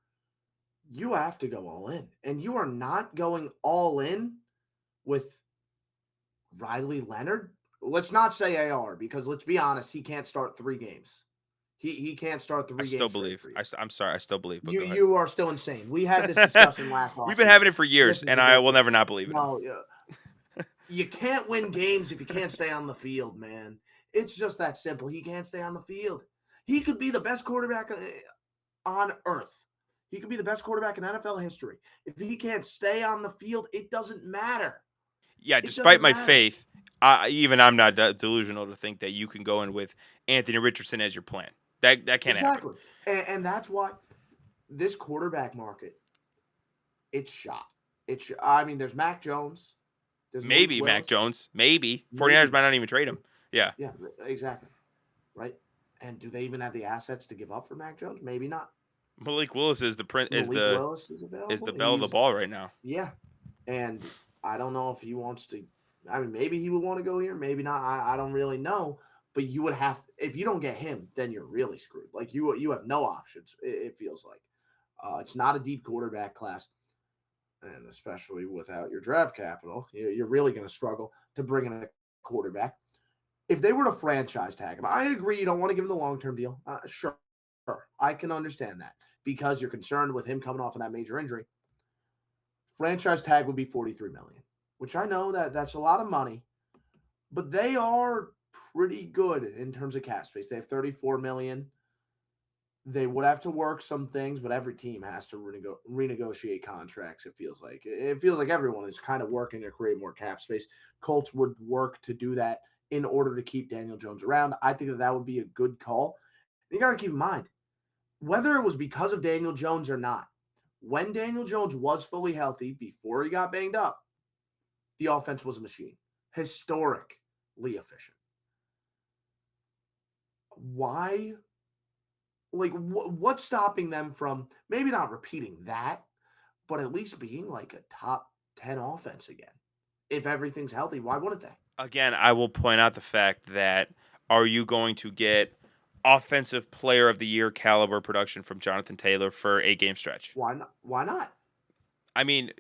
You have to go all in. And you are not going all in with Riley Leonard. Let's not say AR because let's be honest, he can't start 3 games. He can't start I three still games straight believe. for you. I'm sorry. I still believe. But You go ahead. you are still insane. We had this discussion last We've been having offseason. it for This years, is and I will ridiculous. never not believe in him. No, you can't win games if you can't stay on the field, man. It's just that simple. He can't stay on the field. He could be the best quarterback on earth. He could be the best quarterback in NFL history. If he can't stay on the field, it doesn't matter. Yeah, It despite doesn't my matter. faith, even I'm not delusional to think that you can go in with Anthony Richardson as your plan. That can't happen. Exactly. And that's why this quarterback market, it's shot. I mean, there's Mac Jones. There's Malik Maybe Mac Willis. Jones. Maybe 49ers Maybe. might not even trade him. Yeah. Yeah, exactly. Right? And do they even have the assets to give up for Mac Jones? Maybe not. Malik Willis is Malik Willis is is the available. bell of the ball right now. Yeah. And I don't know if he wants to. I mean, maybe he would want to go here. Maybe not. I don't really know. But you would have, if you don't get him, then you're really screwed. Like you have no options. It feels like it's not a deep quarterback class, and especially without your draft capital, you're really going to struggle to bring in a quarterback. If they were to franchise tag him, I agree. You don't want to give him the long term deal. Sure, I can understand that because you're concerned with him coming off of that major injury. Franchise tag would be 43 million, which I know that's a lot of money, but they are pretty good in terms of cap space. They have 34 million. They would have to work some things, but every team has to renegotiate contracts. It feels like everyone is kind of working to create more cap space. Colts would work to do that in order to keep Daniel Jones around. I think that would be a good call. You got to keep in mind whether it was because of Daniel Jones or not. When Daniel Jones was fully healthy before he got banged up, the offense was a machine, historically efficient. Why? Like, what's stopping them from maybe not repeating that, but at least being like a top 10 offense again? If everything's healthy, why wouldn't they? Again, I will point out the fact that are you going to get offensive player of the year caliber production from Jonathan Taylor for a game stretch? Why not? Why not? I mean,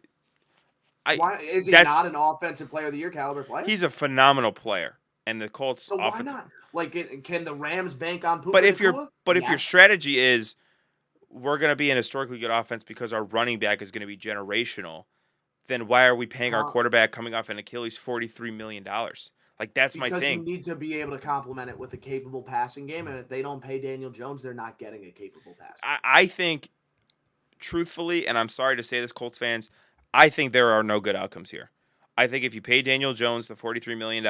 I Why is he that's not an offensive player of the year caliber player? he's a phenomenal player, and the Colts So why offensive. not? Like, can the Rams bank on Puka But if your Nacua? but if your Yes. strategy is we're going to be an historically good offense because our running back is going to be generational, then why are we paying our Huh? quarterback coming off an Achilles $43 million? Like that's my Because you thing. need to be able to complement it with a capable passing game, and if they don't pay Daniel Jones, they're not getting a capable passing game. I think truthfully, and I'm sorry to say this, Colts fans, I think there are no good outcomes here. I think if you pay Daniel Jones the $43 million,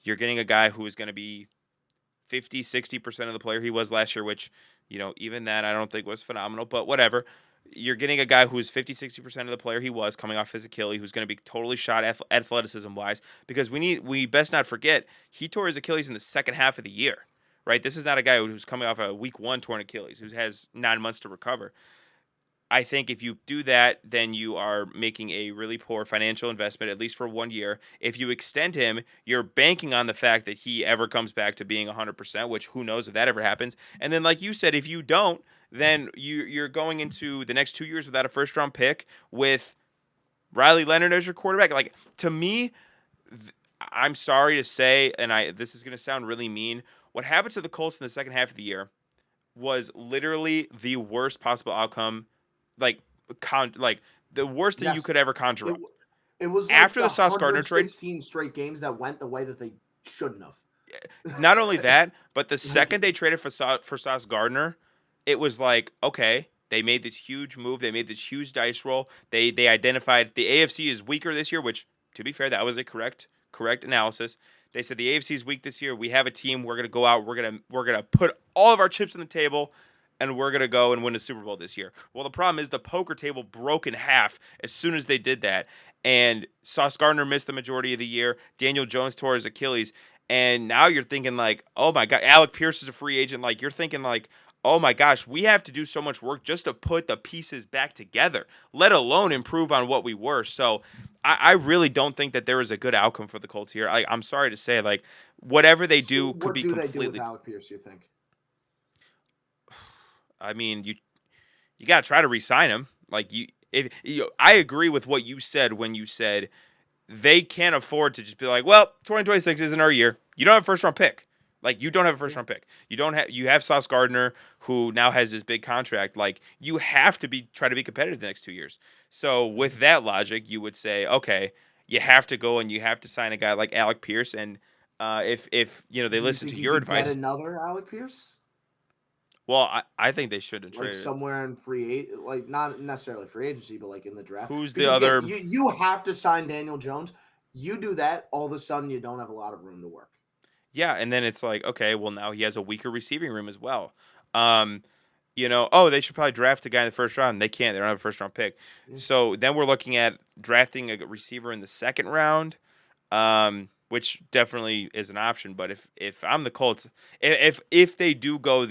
you're getting a guy who is going to be 50, 60% of the player he was last year, which, even that I don't think was phenomenal, but whatever. You're getting a guy who's 50, 60% of the player he was coming off his Achilles, who's going to be totally shot athleticism wise, because we best not forget he tore his Achilles in the second half of the year, right? This is not a guy who's coming off a week one torn Achilles, who has 9 months to recover. I think if you do that, then you are making a really poor financial investment, at least for 1 year. If you extend him, you're banking on the fact that he ever comes back to being 100%, which who knows if that ever happens. And then, like you said, if you don't, then you're going into the next 2 years without a first round pick with Riley Leonard as your quarterback. Like, to me, I'm sorry to say, and this is going to sound really mean, what happened to the Colts in the second half of the year was literally the worst possible outcome, like like the worst thing you Yes, could ever conjure it up. it was like After the the Sauce Gardner trade, 116 straight games that went the way that they shouldn't not only have. that, but the Like, second they traded for Sauce Gardner, it was like, okay, they made this huge move, they made this huge dice roll. They identified the AFC is weaker this year, which to be fair, that was a correct analysis. They said the AFC is weak this year. We have a team. We're gonna go out. We're gonna put all of our chips on the table, and we're gonna go and win a Super Bowl this year. Well, the problem is the poker table broke in half as soon as they did that, and Sauce Gardner missed the majority of the year. Daniel Jones tore his Achilles, and now you're thinking like, oh my God, Alec Pierce is a free agent. Like you're thinking like, oh my gosh, we have to do so much work just to put the pieces back together, let alone improve on what we were. So I really don't think that there is a good outcome for the Colts here. I'm sorry to say, like whatever they so do could what be do they do with completely. Alec Pierce, you think? I mean, you got to try to re-sign him. Like I agree with what you said when you said they can't afford to just be like, well, 2026 isn't our year. You don't have a first round pick. Like you don't have a first round pick. You have Sauce Gardner who now has this big contract. Like you have to try to be competitive the next 2 years. So with that logic, you would say, okay, you have to go and you have to sign a guy like Alec Pierce. And if they Do you listen think to you your could get advice, another Alec Pierce? well, I think they shouldn't Like trade it. somewhere in like not necessarily free agency, but like in the draft. Who's the Because again, other? you have to sign Daniel Jones. You do that, all of a sudden you don't have a lot of room to work. Yeah, and then it's like, okay, well now he has a weaker receiving room as well. Um, oh, they should probably draft a guy in the first round. They can't. They don't have a first round pick. Yeah. So then we're looking at drafting a receiver in the second round, which definitely is an option. But if I'm the Colts, if they do go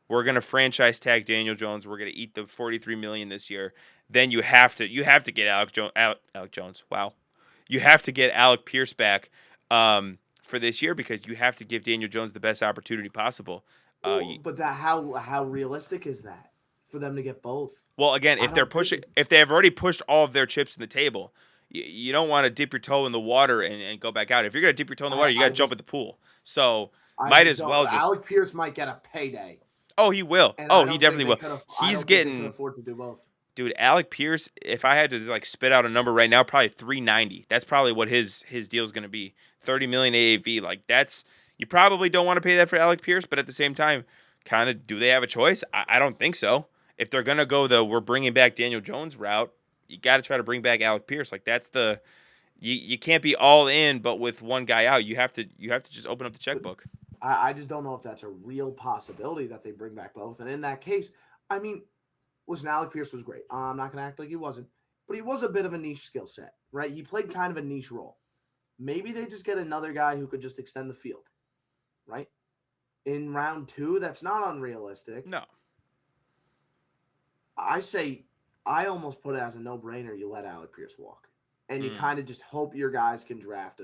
we're gonna franchise tag Daniel Jones, we're gonna eat the $43 million this year, then you have to get Alec Jones. Wow, you have to get Alec Pierce back for this year because you have to give Daniel Jones the best opportunity possible. Well, but that how realistic is that for them to get both? Well, again, I don't think it's. if they have already pushed all of their chips in the table, you don't want to dip your toe in the water and go back out. If you're gonna dip your toe in the water, you got I to jump just in the pool. So I might just as don't. well just. Alec Pierce might get a payday, Oh, he will. and Oh, he definitely will. I He's don't think they could getting, afford to do both. dude. Alec Pierce. If I had to like spit out a number right now, probably 390. That's probably what his deal is gonna be. 30 million AAV. Like that's you probably don't want to pay that for Alec Pierce, but at the same time, kind of do they have a choice? I don't think so. If they're gonna go the we're bringing back Daniel Jones route, you got to try to bring back Alec Pierce. Like that's you can't be all in, but with one guy out, you have to just open up the But checkbook. I just don't know if that's a real possibility that they bring back both. And in that case, I mean, listen, Alec Pierce was great. I'm not going to act like he wasn't, but he was a bit of a niche skill set, right? He played kind of a niche role. Maybe they just get another guy who could just extend the field, right? In round two, that's not unrealistic. No. I say, I almost put it as a no brainer. You let Alec Pierce walk, and you Mm, kind of just hope your guys can draft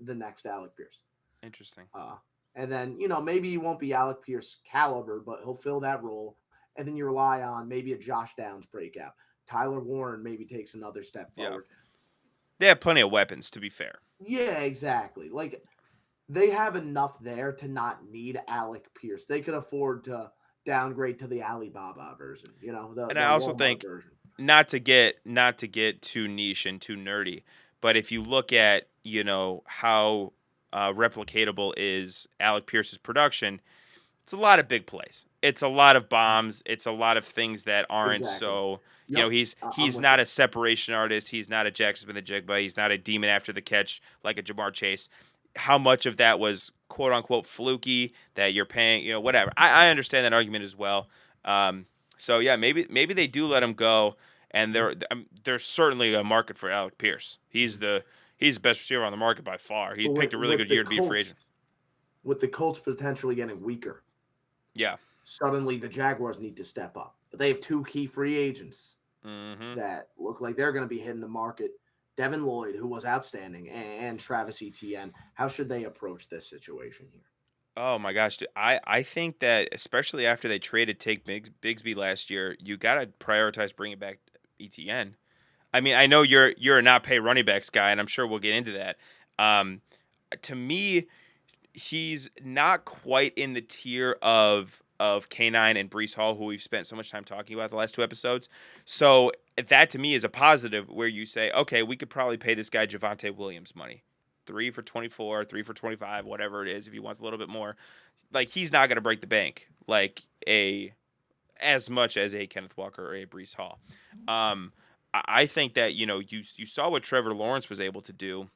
the next Alec Pierce. interesting. Uh, and then, maybe he won't be Alec Pierce caliber, but he'll fill that role. And then you rely on maybe a Josh Downs breakout. Tyler Warren maybe takes another step Yeah, forward. they have plenty of weapons. To be fair. Yeah, exactly. Like they have enough there to not need Alec Pierce. They could afford to downgrade to the Alibaba version, And the I also Walmart think version. not to get too niche and too nerdy, but if you look at how replicatable is Alec Pierce's production, it's a lot of big plays. It's a lot of bombs. It's a lot of things that aren't Exactly. so. Yep. I'm He's with not you. a separation artist. He's not a Jackson Smith-Njigba. He's not a demon after the catch like a Jamar Chase. How much of that was quote unquote fluky that you're paying? Whatever. I understand that argument as well. Um, so yeah, maybe they do let him go, and there's certainly a market for Alec Pierce. He's the best receiver on the market by far. He But picked a really good year to be a free agent. With the Colts potentially getting weaker, Yeah. suddenly the Jaguars need to step up. But they have two key free agents Hmm. that look like they're going to be hitting the market. Devin Lloyd, who was outstanding, and Travis Etienne. How should they approach this situation here? Oh my gosh, dude. I think that especially after they traded Take Bigsby last year, you gotta prioritize bringing back ETN. I mean, I know you're a not pay running backs guy, and I'm sure we'll get into that. Um, to me, he's not quite in the tier of K9 and Brees Hall, who we've spent so much time talking about the last two episodes. So that to me is a positive where you say, okay, we could probably pay this guy Javonte Williams money. 3 for 24, 3 for 25, whatever it is, if he wants a little bit more. Like he's not gonna break the bank like a as much as a Kenneth Walker or a Brees Hall. I think that you saw what Trevor Lawrence was able to do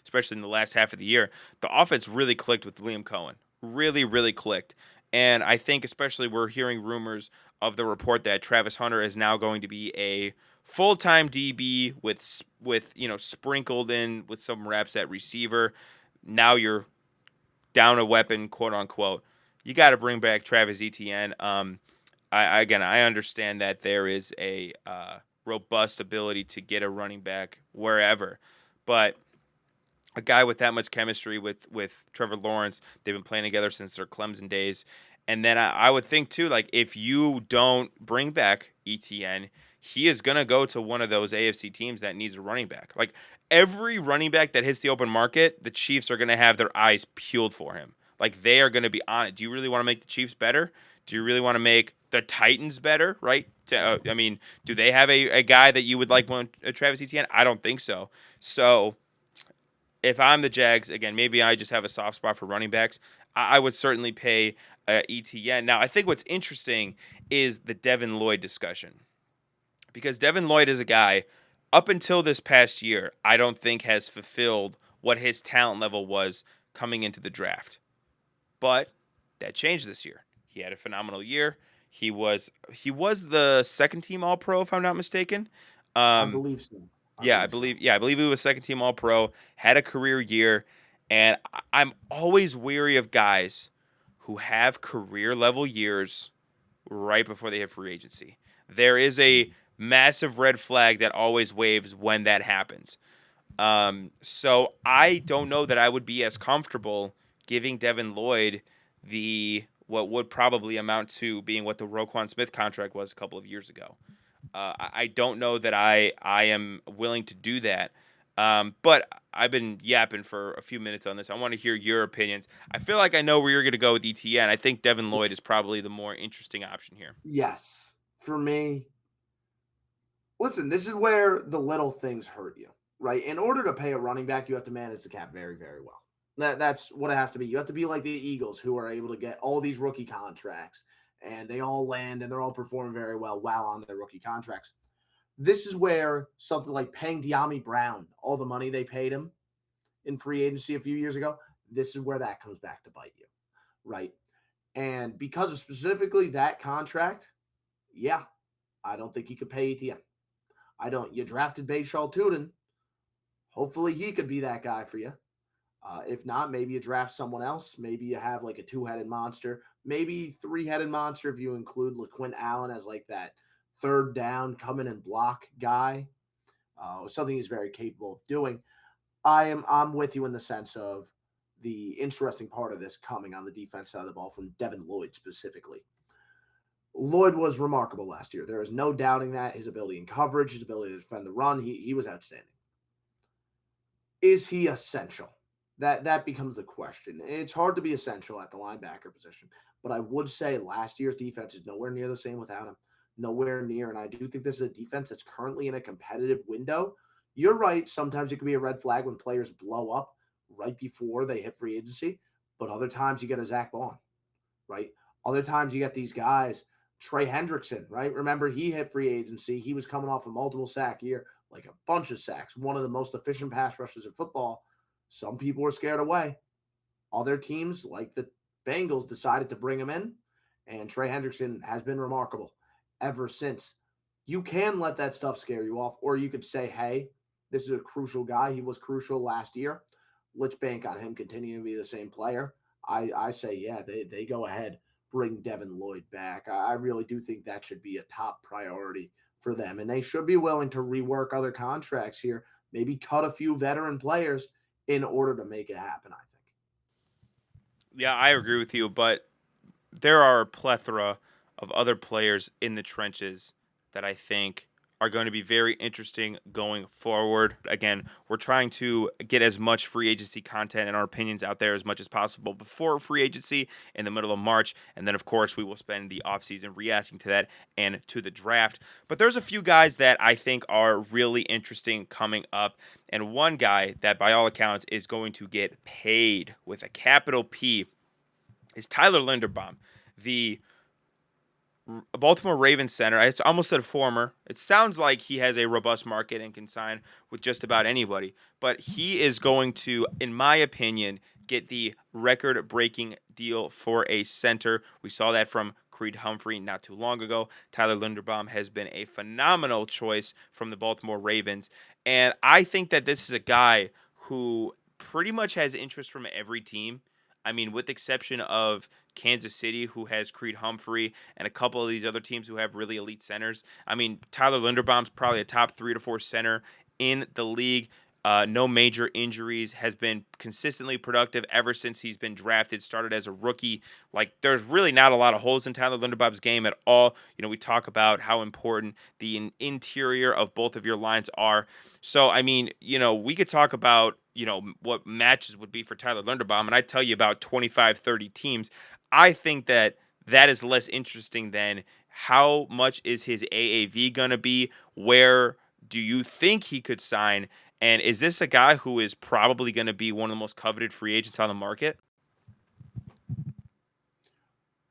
especially in the last half of the year. The offense really clicked with Liam Cohen, really really clicked, and I think especially we're hearing rumors of the report that Travis Hunter is now going to be a full-time DB with sprinkled in with some reps at receiver. Now you're down a weapon, quote unquote. You got to bring back Travis Etienne. I understand that there is a robust ability to get a running back wherever, but a guy with that much chemistry with Trevor Lawrence, they've been playing together since their Clemson days. And then I would think too, like if you don't bring back ETN, he is going to go to one of those AFC teams that needs a running back. Like every running back that hits the open market, the Chiefs are going to have their eyes peeled for him. Like they are going to be on it. Do you really want to make the Chiefs better? Do you really want to make the Titans better? Right? I mean, do they have a guy that you would like one, Travis Etienne? I don't think so. So if I'm the Jags, again, maybe I just have a soft spot for running backs. I would certainly pay Etienne. Now, I think what's interesting is the Devin Lloyd discussion because Devin Lloyd is a guy up until this past year, I don't think has fulfilled what his talent level was coming into the draft. But that changed this year. He had a phenomenal year. He was the second team All Pro if I'm not mistaken. I Um, believe so. I yeah, I believe so. believe. Yeah, I believe he was second team All Pro. Had a career year, and I'm always weary of guys who have career level years right before they hit free agency. There is a massive red flag that always waves when that happens. So I don't know that I would be as comfortable giving Devin Lloyd the what would probably amount to being what the Roquan Smith contract was a couple of years ago. I don't know that I am willing to do that. But I've been yapping for a few minutes on this. I want to hear your opinions. I feel like I know where you're going to go with ETN. I think Devin Lloyd is probably the more interesting option here. Yes. For me, listen, this is where the little things hurt you, right? In order to pay a running back, you have to manage the cap very, very well. That's what it has to be. You have to be like the Eagles, who are able to get all these rookie contracts, and they all land and they're all performing very well while on their rookie contracts. This is where something like paying De'Ami Brown all the money they paid him in free agency a few years ago, this is where that comes back to bite you, right? And because of specifically that contract, yeah, I don't think you could pay ETN. I don't. You drafted Bayshaw Tootin. Hopefully, he could be that guy for you. If not, maybe you draft someone else. Maybe you have like a two-headed monster, maybe three-headed monster if you include LaQuint Allen as like that third down come in and block guy. Something he's very capable of doing. I'm with you in the sense of the interesting part of this coming on the defense side of the ball from Devin Lloyd specifically. Lloyd was remarkable last year. There is no doubting that. His ability in coverage, his ability to defend the run, he was outstanding. Is he essential? That becomes the question. It's hard to be essential at the linebacker position, but I would say last year's defense is nowhere near the same without him. Nowhere near. And I do think this is a defense that's currently in a competitive window. You're right. Sometimes it can be a red flag when players blow up right before they hit free agency, but other times you get a Zach Bond, right? Other times you get these guys, Trey Hendrickson, right? Remember, he hit free agency. He was coming off a multiple sack year, like a bunch of sacks, one of the most efficient pass rushers in football. Some people were scared away. Other teams, like the Bengals, decided to bring him in, and Trey Hendrickson has been remarkable ever since. You can let that stuff scare you off, or you could say, hey, this is a crucial guy. He was crucial last year. Let's bank on him continuing to be the same player. I say, yeah, they go ahead, bring Devin Lloyd back. I really do think that should be a top priority for them. And they should be willing to rework other contracts here, maybe cut a few veteran players in order to make it happen, I think. Yeah, I agree with you, but there are a plethora of other players in the trenches that I think are going to be very interesting going forward. Again, we're trying to get as much free agency content and our opinions out there as much as possible before free agency in the middle of March. And then, of course, we will spend the offseason reacting to that and to the draft. But there's a few guys that I think are really interesting coming up. And one guy that, by all accounts, is going to get paid with a capital P is Tyler Linderbaum, the Baltimore Ravens center. I almost said former. It sounds like he has a robust market and can sign with just about anybody. But he is going to, in my opinion, get the record-breaking deal for a center. We saw that from Creed Humphrey not too long ago. Tyler Linderbaum has been a phenomenal choice from the Baltimore Ravens. And I think that this is a guy who pretty much has interest from every team. I mean, with the exception of Kansas City, who has Creed Humphrey, and a couple of these other teams who have really elite centers. I mean, Tyler Linderbaum's probably a top 3 to 4 center in the league. No major injuries, has been consistently productive ever since he's been drafted, started as a rookie. Like, there's really not a lot of holes in Tyler Linderbaum's game at all. We talk about how important the interior of both of your lines are. So, I mean, we could talk about, what matches would be for Tyler Linderbaum, and I tell you about 25, 30 teams. I think that is less interesting than how much is his AAV going to be? Where do you think he could sign? And is this a guy who is probably going to be one of the most coveted free agents on the market?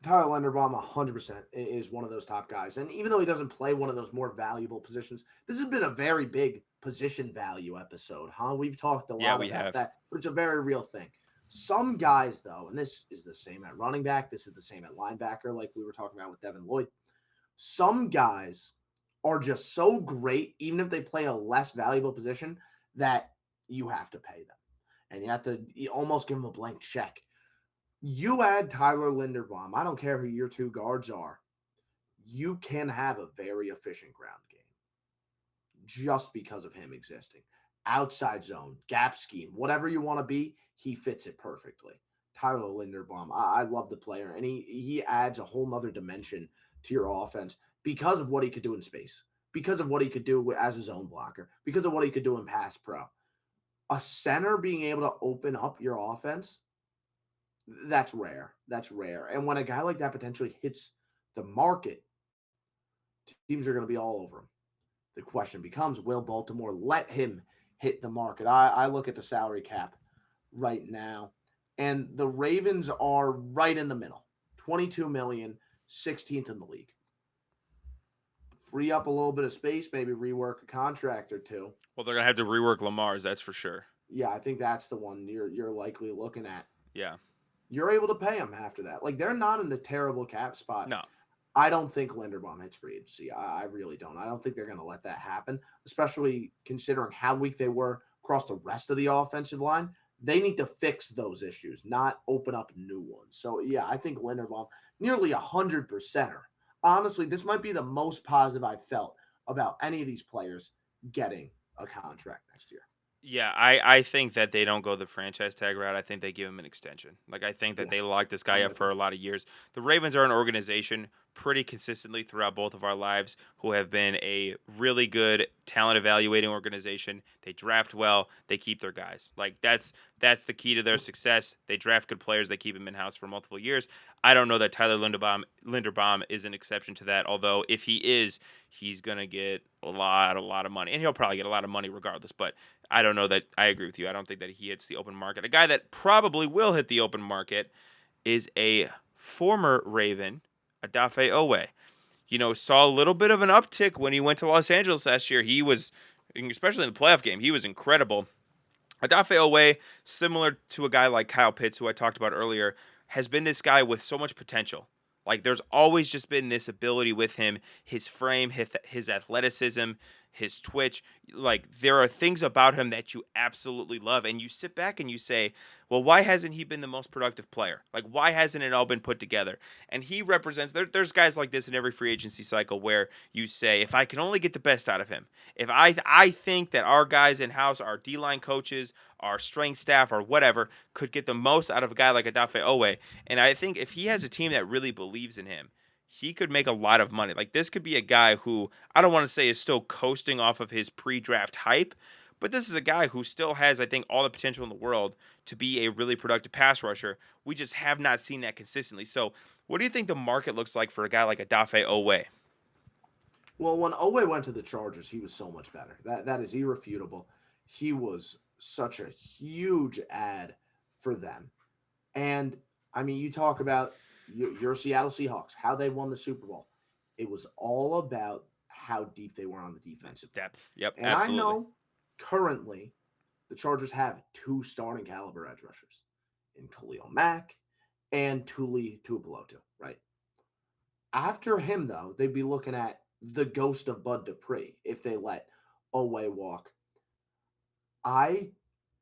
Tyler Linderbaum, 100% is one of those top guys. And even though he doesn't play one of those more valuable positions, this has been a very big position value episode, huh? We've talked a Yeah, lot we about have. that, but it's a very real thing. Some guys, though, and this is the same at running back, this is the same at linebacker, like we were talking about with Devin Lloyd. Some guys are just so great, even if they play a less valuable position, that you have to pay them. And you almost give them a blank check. You add Tyler Linderbaum, I don't care who your two guards are, you can have a very efficient ground game just because of him existing. Outside zone, gap scheme, whatever you want to be, he fits it perfectly. Tyler Linderbaum, I love the player, and he adds a whole nother dimension to your offense because of what he could do in space, because of what he could do as a zone blocker, because of what he could do in pass pro. A center being able to open up your offense, that's rare. That's rare. And when a guy like that potentially hits the market, teams are going to be all over him. The question becomes, will Baltimore let him hit the market? I look at the salary cap right now, and the Ravens are right in the middle. 22 million, 16th in the league. Free up a little bit of space, maybe rework a contract or two. Well, they're going to have to rework Lamar's, that's for sure. Yeah, I think that's the one you're likely looking at. Yeah. You're able to pay them after that. Like, they're not in a terrible cap spot. No. I don't think Linderbaum hits free agency. I really don't. I don't think they're going to let that happen, especially considering how weak they were across the rest of the offensive line. They need to fix those issues, not open up new ones. So, yeah, I think Linderbaum, nearly 100%er. Honestly, this might be the most positive I've felt about any of these players getting a contract next year. Yeah, I think that they don't go the franchise tag route. I think they give him an extension. Like, I think that Yeah, they lock this guy I'm up with for you. a lot of years. The Ravens are an organization pretty consistently throughout both of our lives who have been a really good talent evaluating organization. They draft well, they keep their guys. Like, that's the key to their success. They draft good players, they keep them in house for multiple years. I don't know that Tyler Linderbaum is an exception to that. Although if he is, he's gonna get a lot of money, and he'll probably get a lot of money regardless. But I don't know that I agree with you. I don't think that he hits the open market. A guy that probably will hit the open market is a former Raven, Adafe Owe. Saw a little bit of an uptick when he went to Los Angeles last year. He was, especially in the playoff game, he was incredible. Adafe Owe, similar to a guy like Kyle Pitts, who I talked about earlier, has been this guy with so much potential. Like, there's always just been this ability with him, his frame, his athleticism, his twitch. Like, there are things about him that you absolutely love. And you sit back and you say, well, why hasn't he been the most productive player? Like, why hasn't it all been put together? And he represents, there's guys like this in every free agency cycle where you say, if I can only get the best out of him, if I think that our guys in house, our D line coaches, our strength staff, or whatever, could get the most out of a guy like Adafe Owe. And I think if he has a team that really believes in him, he could make a lot of money. Like, this could be a guy who I don't want to say is still coasting off of his pre-draft hype, but this is a guy who still has, I think, all the potential in the world to be a really productive pass rusher. We just have not seen that consistently. So, what do you think the market looks like for a guy like Adafe Owe? Well, when Owe went to the Chargers, he was so much better. That is irrefutable. He was such a huge ad for them. And I mean, you talk about your Seattle Seahawks, how they won the Super Bowl. It was all about how deep they were on the defensive line. Depth. Yep, And I absolutely. know currently the Chargers have two starting caliber edge rushers in Khalil Mack and Tuli Tuipulotu, right? After him, though, they'd be looking at the ghost of Bud Dupree if they let Owe walk. I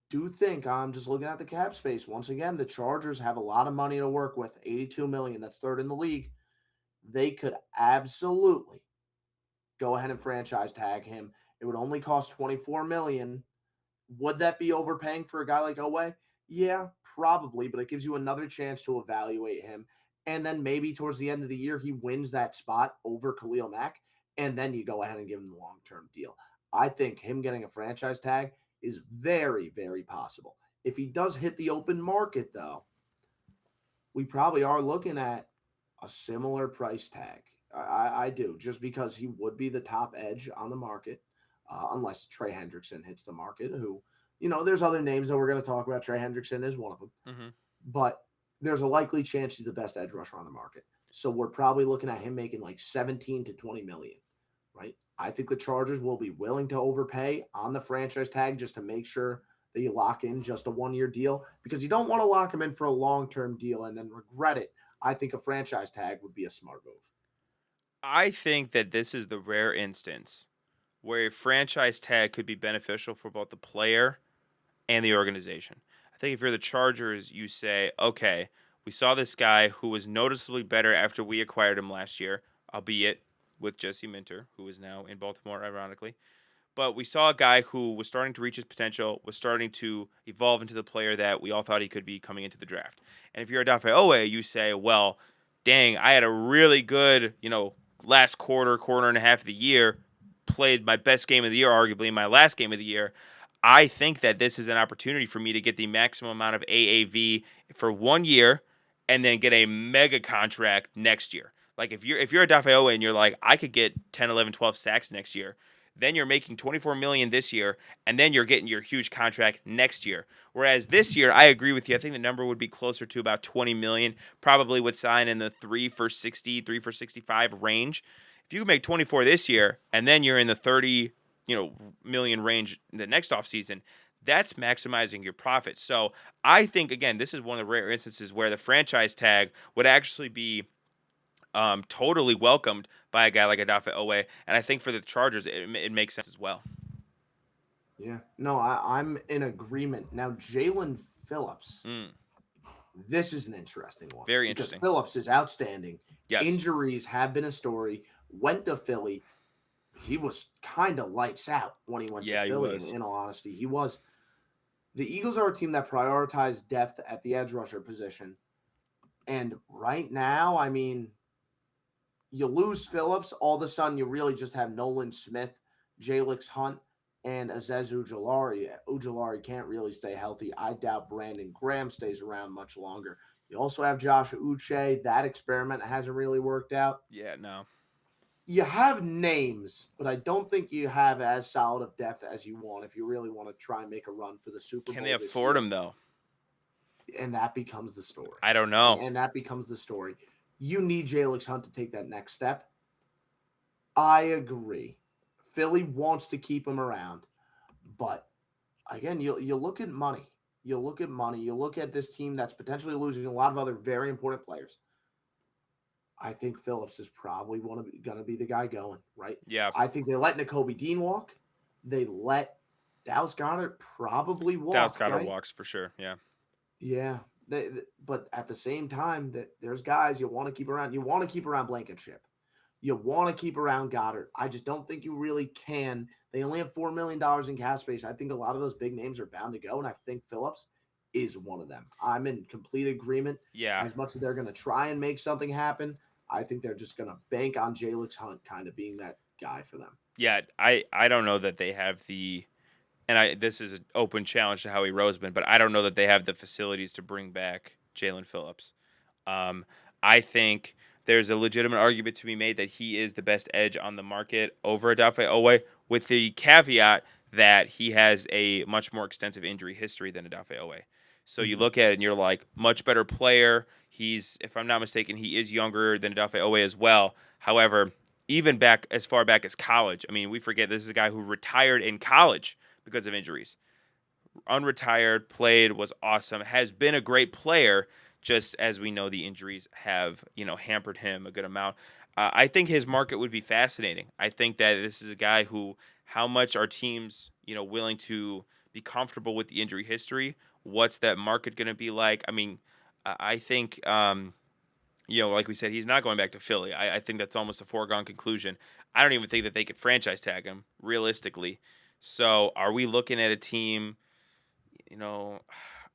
do think I'm just looking at the cap space. Once again, the Chargers have a lot of money to work with, 82 million. That's third in the league. They could absolutely go ahead and franchise tag him. It would only cost 24 million, Would that be overpaying for a guy like Owe? Yeah, probably, but it gives you another chance to evaluate him. And then maybe towards the end of the year, he wins that spot over Khalil Mack, and then you go ahead and give him the long term deal. I think him getting a franchise tag is very, very possible. If he does hit the open market, though, we probably are looking at a similar price tag. I do, just because he would be the top edge on the market, unless Trey Hendrickson hits the market, who, there's other names that we're going to talk about. Trey Hendrickson is one of them, Hmm. but there's a likely chance he's the best edge rusher on the market. So we're probably looking at him making like 17 to 20 million, right? I think the Chargers will be willing to overpay on the franchise tag just to make sure that you lock in just a 1 year deal, because you don't want to lock him in for a long term deal and then regret it. I think a franchise tag would be a smart move. I think that this is the rare instance where a franchise tag could be beneficial for both the player and the organization. I think if you're the Chargers, you say, okay, we saw this guy who was noticeably better after we acquired him last year, albeit with Jesse Minter, who is now in Baltimore, ironically. But we saw a guy who was starting to reach his potential, was starting to evolve into the player that we all thought he could be coming into the draft. And if you're Odafe Owe, you say, well, dang, I had a really good, last quarter and a half of the year, played my best game of the year, arguably my last game of the year. I think that this is an opportunity for me to get the maximum amount of AAV for 1 year and then get a mega contract next year. Like if you're a Dafe Owe and you're like, I could get 10, 11, 12 sacks next year, then you're making 24 million this year, and then you're getting your huge contract next year. Whereas this year, I agree with you. I think the number would be closer to about 20 million. Probably would sign in the 3 for 60, 3 for 65 range. If you make 24 this year, and then you're in the 30, million range the next offseason, that's maximizing your profits. So I think, again, this is one of the rare instances where the franchise tag would actually be totally welcomed by a guy like Odafe Owe, and I think for the Chargers, it makes sense as well. Yeah. No, I'm in agreement. Now, Jalen Phillips, Mm, this is an interesting one very because interesting. Phillips is outstanding. Yes. Injuries have been a story. Went to Philly. He was kind of lights out when he went to Yeah, he Philly, was. in all honesty. He was. The Eagles are a team that prioritized depth at the edge rusher position. And right now, I mean, you lose Phillips, all of a sudden you really just have Nolan Smith, Jalix Hunt, and Aziz Ujulari. Ujulari can't really stay healthy. I doubt Brandon Graham stays around much longer. You also have Josh Uche. That experiment hasn't really worked out. Yeah, no. You have names, but I don't think you have as solid of depth as you want if you really want to try and make a run for the Super Can they Bowl this afford year. him though? And that becomes the story. I don't know. And that becomes the story. You need Jalix Hunt to take that next step. I agree. Philly wants to keep him around, but again, you look at money. You look at money. You look at this team that's potentially losing a lot of other very important players. I think Phillips is probably going to be the guy going, right? Yeah, I think they let N'Kobe Dean walk. They let Dallas Goddard probably Dallas walk, Goddard right? walks for sure. Yeah, Yeah. But at the same time, that there's guys you want to keep around. You want to keep around Blankenship. You want to keep around Goddard. I just don't think you really can. They only have $4 million in cap space. I think a lot of those big names are bound to go, and I think Phillips is one of them. I'm in complete agreement. yeah, As much as they're going to try and make something happen, I think they're just going to bank on Jalix Hunt kind of being that guy for them. yeah. I don't know that they have the, and I this is an open challenge to Howie Roseman, but I don't know that they have the facilities to bring back Jalen Phillips. Um, I think there's a legitimate argument to be made that he is the best edge on the market over Odafe Owe, with the caveat that he has a much more extensive injury history than Odafe Owe. So you Mhm. look at it and you're like, much better player. He's, if I'm not mistaken, he is younger than Odafe Owe as well. However, even back as far back as college, I mean, we forget this is a guy who retired in college because of injuries. Unretired, played, was awesome, has been a great player. Just as we know, the injuries have hampered him a good amount. I think his market would be fascinating. I think that this is a guy who, how much are teams willing to be comfortable with the injury history? What's that market going to be like? I mean, I think like we said, he's not going back to Philly. I think that's almost a foregone conclusion. I don't even think that they could franchise tag him realistically. So, are we looking at a team you know,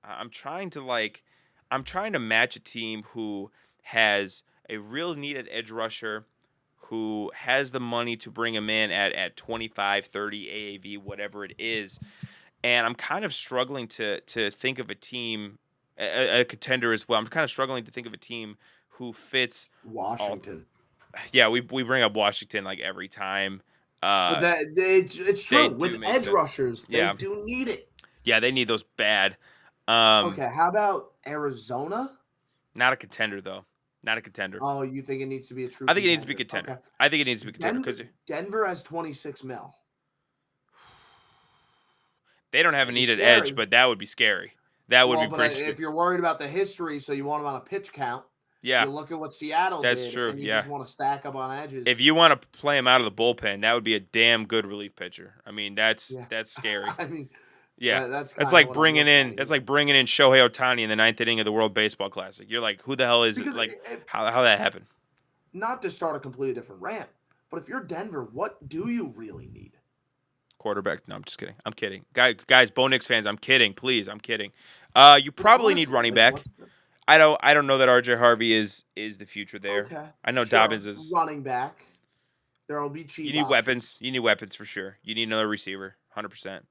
I'm trying to like, I'm trying to match a team who has a real needed edge rusher, who has the money to bring him in at 25, 30 AAV, whatever it is. And I'm kind of struggling to think of a team, a contender as well. I'm kind of struggling to think of a team who fits all. Washington. Yeah, we bring up Washington like every time. But Uh, it's they true. do With make edge sense. rushers, they Yeah, do need it. yeah, they need those bad. Um, Okay, how about Arizona? Not a contender though. Not a contender. Oh, you think it needs to be a true I think it needs to be a contender? contender. Okay. I think it needs to be a contender Denver because Denver has 26 mil. they don't have a Pretty needed edge, scary. but that would be scary. That would Well, be but pretty scary. if you're worried about the history, so you want them on a pitch count, Yeah, you look at what Seattle that's did, true. and you Yeah. just want to stack up on If edges. you want to play him out of the bullpen, that would be a damn good relief pitcher. I mean, that's Yeah, that's scary. I mean Yeah, that's that's kind of like what I'm bringing looking in at that's here. like bringing in Shohei Ohtani in the ninth inning of the World Baseball Classic. You're like, who the hell is it? Because Like, how that happened? not to start a completely different rant, but if you're Denver, what do you really need? Quarterback? No, I'm just kidding. I'm kidding. Guys, Bo Nix fans, I'm kidding. Please, I'm kidding. You But probably need honestly, running like back. what's the I don't know that RJ Harvey is the future there. okay? I know Sure, Dobbins is. running back. There will be You cheap need options. weapons. You need weapons for sure. You need another receiver, 100%.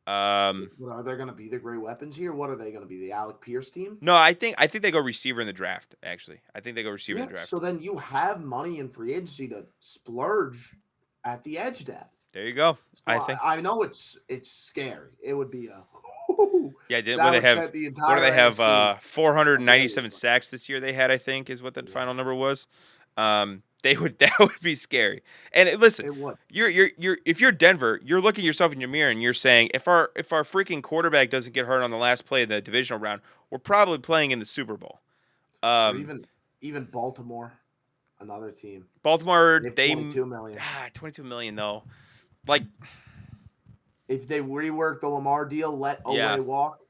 Um, What are there going to be the great weapons here? What are they going to be? The Alec Pierce team? no, I think they go receiver in the draft. Actually, I think they go receiver in Yeah. the draft. So then you have money in free agency to splurge at the edge depth. There you go. So I think. I know it's scary. It would be a Yeah, did what that they would have? set the What do entire they have? NFC a very 497 different. sacks this year. They had, I think, is what the Yeah, final number was. They would that would be scary. And listen, it would. you're if you're Denver, you're looking yourself in your mirror and you're saying if our freaking quarterback doesn't get hurt on the last play of the divisional round, we're probably playing in the Super Bowl. Or Um, even Baltimore, another team. Baltimore, They have they 22 million. 22 million though. Like, If they rework the Lamar deal, let yeah, Oweh walk.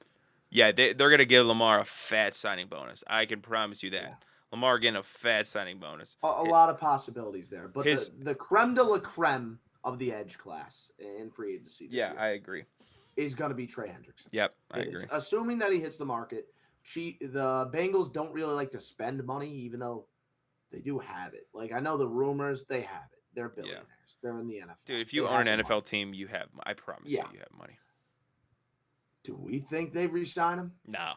yeah, they're gonna give Lamar a fat signing bonus. I can promise you Yeah. that. Lamar getting a fat signing bonus. A lot of possibilities there. But His the creme de la creme of the edge class in free agency this Yeah, year I agree. is going to be Trey Hendrickson. Yep, I It is. agree. Assuming that he hits the market. The Bengals don't really like to spend money, even though they do have it. Like, I know the rumors, they have it. They're Yeah, billionaires. They're in the NFL. dude, if They you own have an the NFL money. team, you have. I promise you, Yeah. you have money. Do we think they re-sign him? No,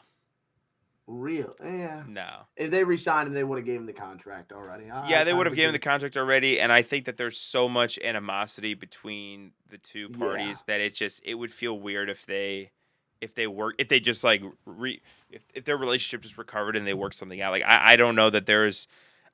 Real? Yeah. no. If they re-signed him, they would have gave him the contract already. Yeah, I they would kind have of given the agree. contract already, and I think that there's so much animosity between the two Yeah. parties that it would feel weird if they just like if their relationship just recovered and they worked something out. Like I don't know that there's.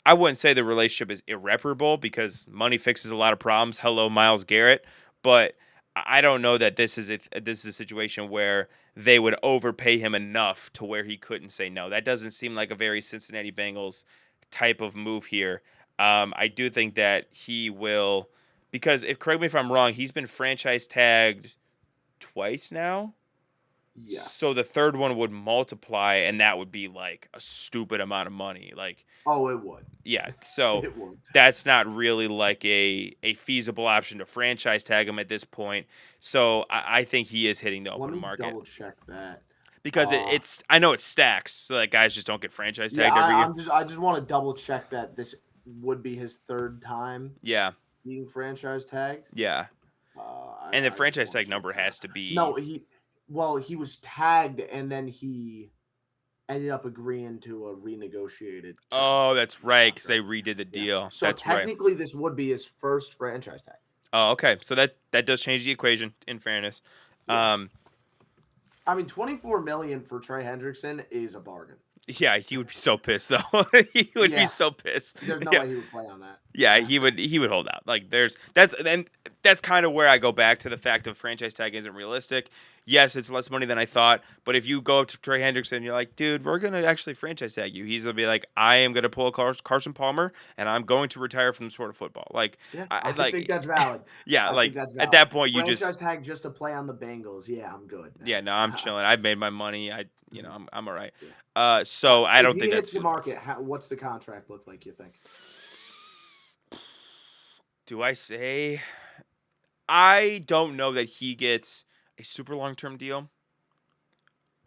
I wouldn't say the relationship is irreparable because money fixes a lot of problems. Hello, Miles Garrett, but I don't know that this is a situation where they would overpay him enough to where he couldn't say no. That doesn't seem like a very Cincinnati Bengals type of move here. I do think that he will, because if correct me if I'm wrong, he's been franchise tagged twice now. So Yes. the third one would multiply, and that would be like a stupid amount of money. Like, Oh, it would. yeah, so It would. that's not really like a feasible option to franchise tag him at this point. So I think he is hitting the Let open me market double check that. because Uh, it's I know it stacks, so that guys just don't get franchise yeah, tagged every year. I just want to double check that this would be his third time Yeah, being franchise tagged. yeah, and the I just franchise want to tag check number that. has to be. No, he was tagged and then he ended up agreeing to a renegotiated Oh, that's right, because they contract. redid the Yeah. deal. So That's right. technically, this would be his first franchise tag. Oh, okay. So that does change the equation. In fairness, Yeah. um, I mean, 24 million for Trey Hendrickson is a bargain. yeah, he would be so pissed though. He would be Yeah. so pissed. There's no Yeah, way he would play on that. yeah, he would hold out. Like that's kind of where I go back to the fact of franchise tag isn't realistic. Yes, it's less money than I thought, but if you go up to Trey Hendrickson and you're like, dude, we're gonna actually franchise tag you, he's gonna be like, I am gonna pull a Carson Palmer and I'm going to retire from the sport of football. Like, Yeah, I I think like, that's valid. yeah, I think like that's at valid. that point you Franchise just, tag just to play on the Bengals. Yeah, I'm good. yeah, no, I'm chilling. I've made my money. I'm all right. Yeah. So I If don't he think hits that's the feasible. market, what's the contract look like? You think? Do I say? I don't know that he gets a super long term deal.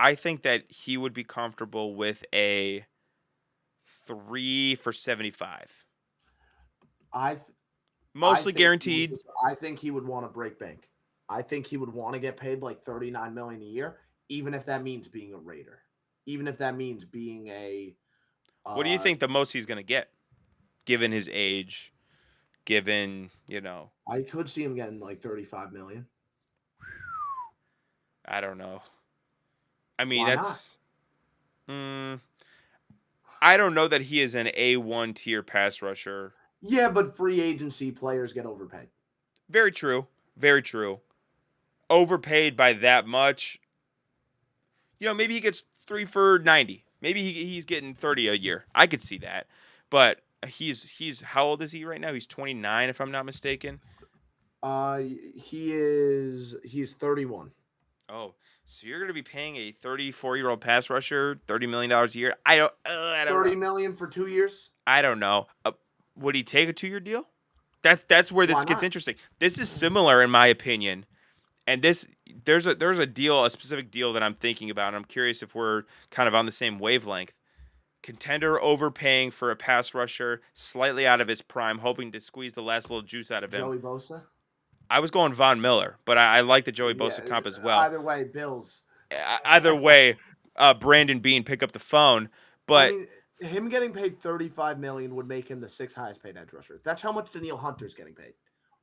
I think that he would be comfortable with a 3 for 75. I th- I Mostly think he would guaranteed. just. I think he would want to break bank. I think he would want to get paid like 39 million a year, even if that means being a Raider, even if that means being a. What do you Uh, think the most he's going to get given his age, given, I could see him getting like 35 million. I don't know. I mean, Why not? that's mm, I don't know that he is an A1 tier pass rusher. Yeah, but free agency players get overpaid. Very true. Very true. Overpaid by that much. Maybe he gets 3 for 90. Maybe he's getting 30 a year. I could see that. But he's how old is he right now? He's 29 if I'm not mistaken. He's 31. Oh, so you're going to be paying a 34-year-old pass rusher $30 million a year? I don't 30 know. million for 2 years? I don't know. Would he take a 2-year deal? That's where Why this gets not? interesting. This is similar in my opinion. And there's a deal, a specific deal that I'm thinking about. And I'm curious if we're kind of on the same wavelength. Contender overpaying for a pass rusher slightly out of his prime, hoping to squeeze the last little juice out of him. Joey Bosa? I was going Von Miller, but I like the Joey Yeah, Bosa comp as well. either way, Bills. Either way, Brandon Bean pick up the phone. I But mean, him getting paid 35 million would make him the sixth highest paid edge rusher. That's how much Daniil Hunter's getting paid.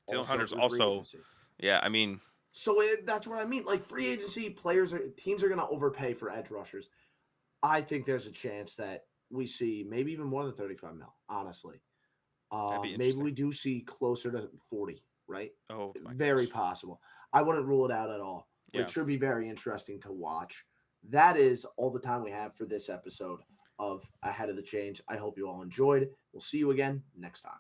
Dylan Also Hunter's through free also, agency. yeah, I mean, So that's what I mean. Like free agency teams are going to overpay for edge rushers. I think there's a chance that we see maybe even more than 35 mil, honestly. that'd be Maybe interesting. we do see closer to 40, right? Oh my Very gosh. possible. I wouldn't rule it out at all. Yeah. It should be very interesting to watch. That is all the time we have for this episode of Ahead of the Change. I hope you all enjoyed. We'll see you again next time.